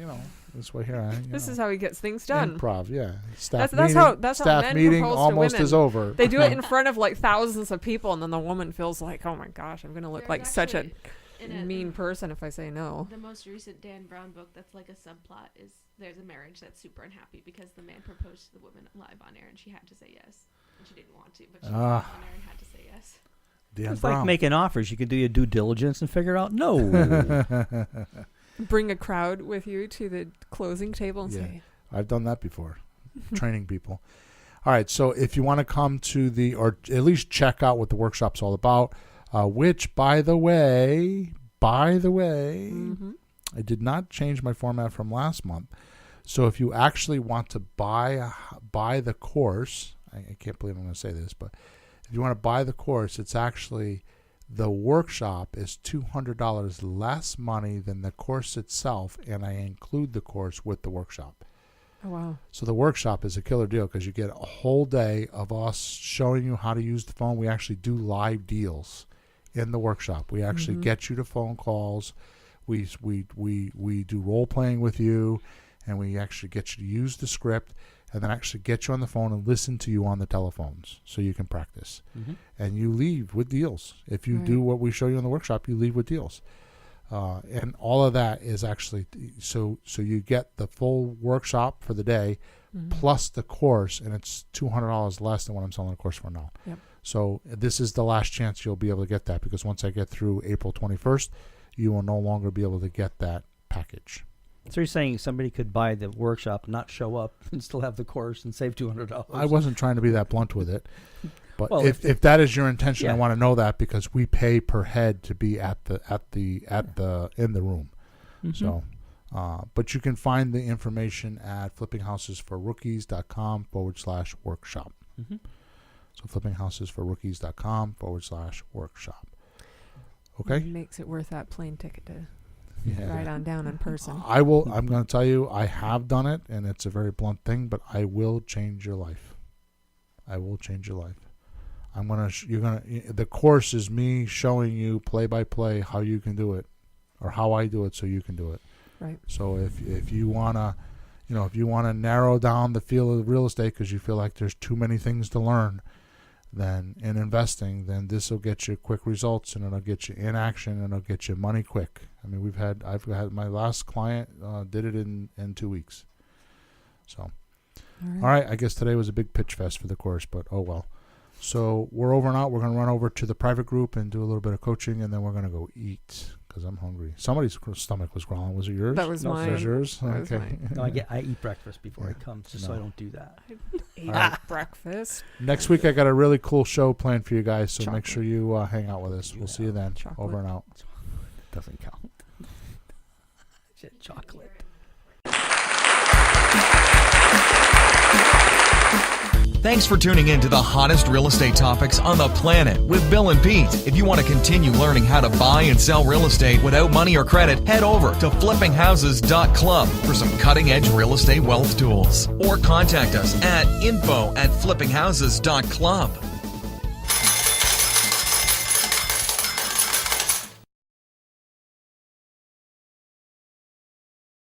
that's what here.
This is how he gets things done.
Improv, yeah. Staff
That's
meeting,
how
staff
men
meeting
propose to
almost
women.
is over.
They do it in front of like thousands of people, and then the woman feels like, oh my gosh, I'm going to look
There's
like such a
actually
mean person if I say no.
The most recent Dan Brown book that's like a subplot is there's a marriage that's super unhappy because the man proposed to the woman live on air and she had to say yes. And she didn't want to, but she was live on air and had to say yes.
Dan
It's
Brown.
like making offers. You can do your due diligence and figure out no.
Bring a crowd with you to the closing table and
Yeah.
say,
I've done that before, training people. All right, so if you want to come to or at least check out what the workshop's all about, which, by the way,
mm-hmm.
I did not change my format from last month. So if you actually want to buy the course, I can't believe I'm going to say this, but if you want to buy the course, it's actually the workshop is $200 less money than the course itself, and I include the course with the workshop.
Oh, wow.
So the workshop is a killer deal because you get a whole day of us showing you how to use the phone. We actually do live deals in the workshop. We actually
Mhm.
get you to phone calls. We do role playing with you, and we actually get you to use the script, and then actually get you on the phone and listen to you on the telephones so you can practice.
Mm-hmm.
And you leave with deals. If you do
Right.
what we show you in the workshop, you leave with deals. And all of that is actually so you get the full workshop for the day
Mhm.
plus the course, and it's $200 less than what I'm selling the course for now.
Yep.
So this is the last chance you'll be able to get that, because once I get through April 21st, you will no longer be able to get that package.
So you're saying somebody could buy the workshop, not show up, and still have the course and save $200?
I wasn't trying to be that blunt with it, but
Well,
if that is your intention, I
Yeah.
want to know that, because we pay per head to be in the room.
Mhm.
So, but you can find the information at flippinghousesforrookies.com/workshop.
Mm-hmm.
So flippinghousesforrookies.com/workshop. Okay.
Makes it worth that plane ticket to
Yeah.
ride on down in person.
I will. I'm going to tell you, I have done it, and it's a very blunt thing, but I will change your life. I will change your life. I'm gonna. The course is me showing you play by play how you can do it, or how I do it, so you can do it.
Right.
So if you wanna, if you wanna narrow down the field of real estate because you feel like there's too many things to learn, then in investing, then this will get you quick results, and it'll get you in action, and it'll get you money quick. I mean, I've had my last client did it in 2 weeks. So, all right, I guess today was a big pitch fest for the course, but oh well. So we're over and out. We're going to run over to the private group and do a little bit of coaching, and then we're going to go eat because I'm hungry. Somebody's stomach was growling. Was it yours?
That was
No,
mine.
Was that yours?
That was
Okay.
No, I eat breakfast before
Yeah.
I come, just so I
No.
don't do that.
Ate
All
breakfast.
Next week, I got a really cool show planned for you guys, so make
Chocolate.
sure you hang out with us. We'll see you then.
Chocolate.
Over and out.
Doesn't count. Shit, chocolate.
Thanks for tuning in to the hottest real estate topics on the planet with Bill and Pete. If you want to continue learning how to buy and sell real estate without money or credit, head over to flippinghouses.club for some cutting-edge real estate wealth tools. Or contact us at info@flippinghouses.club.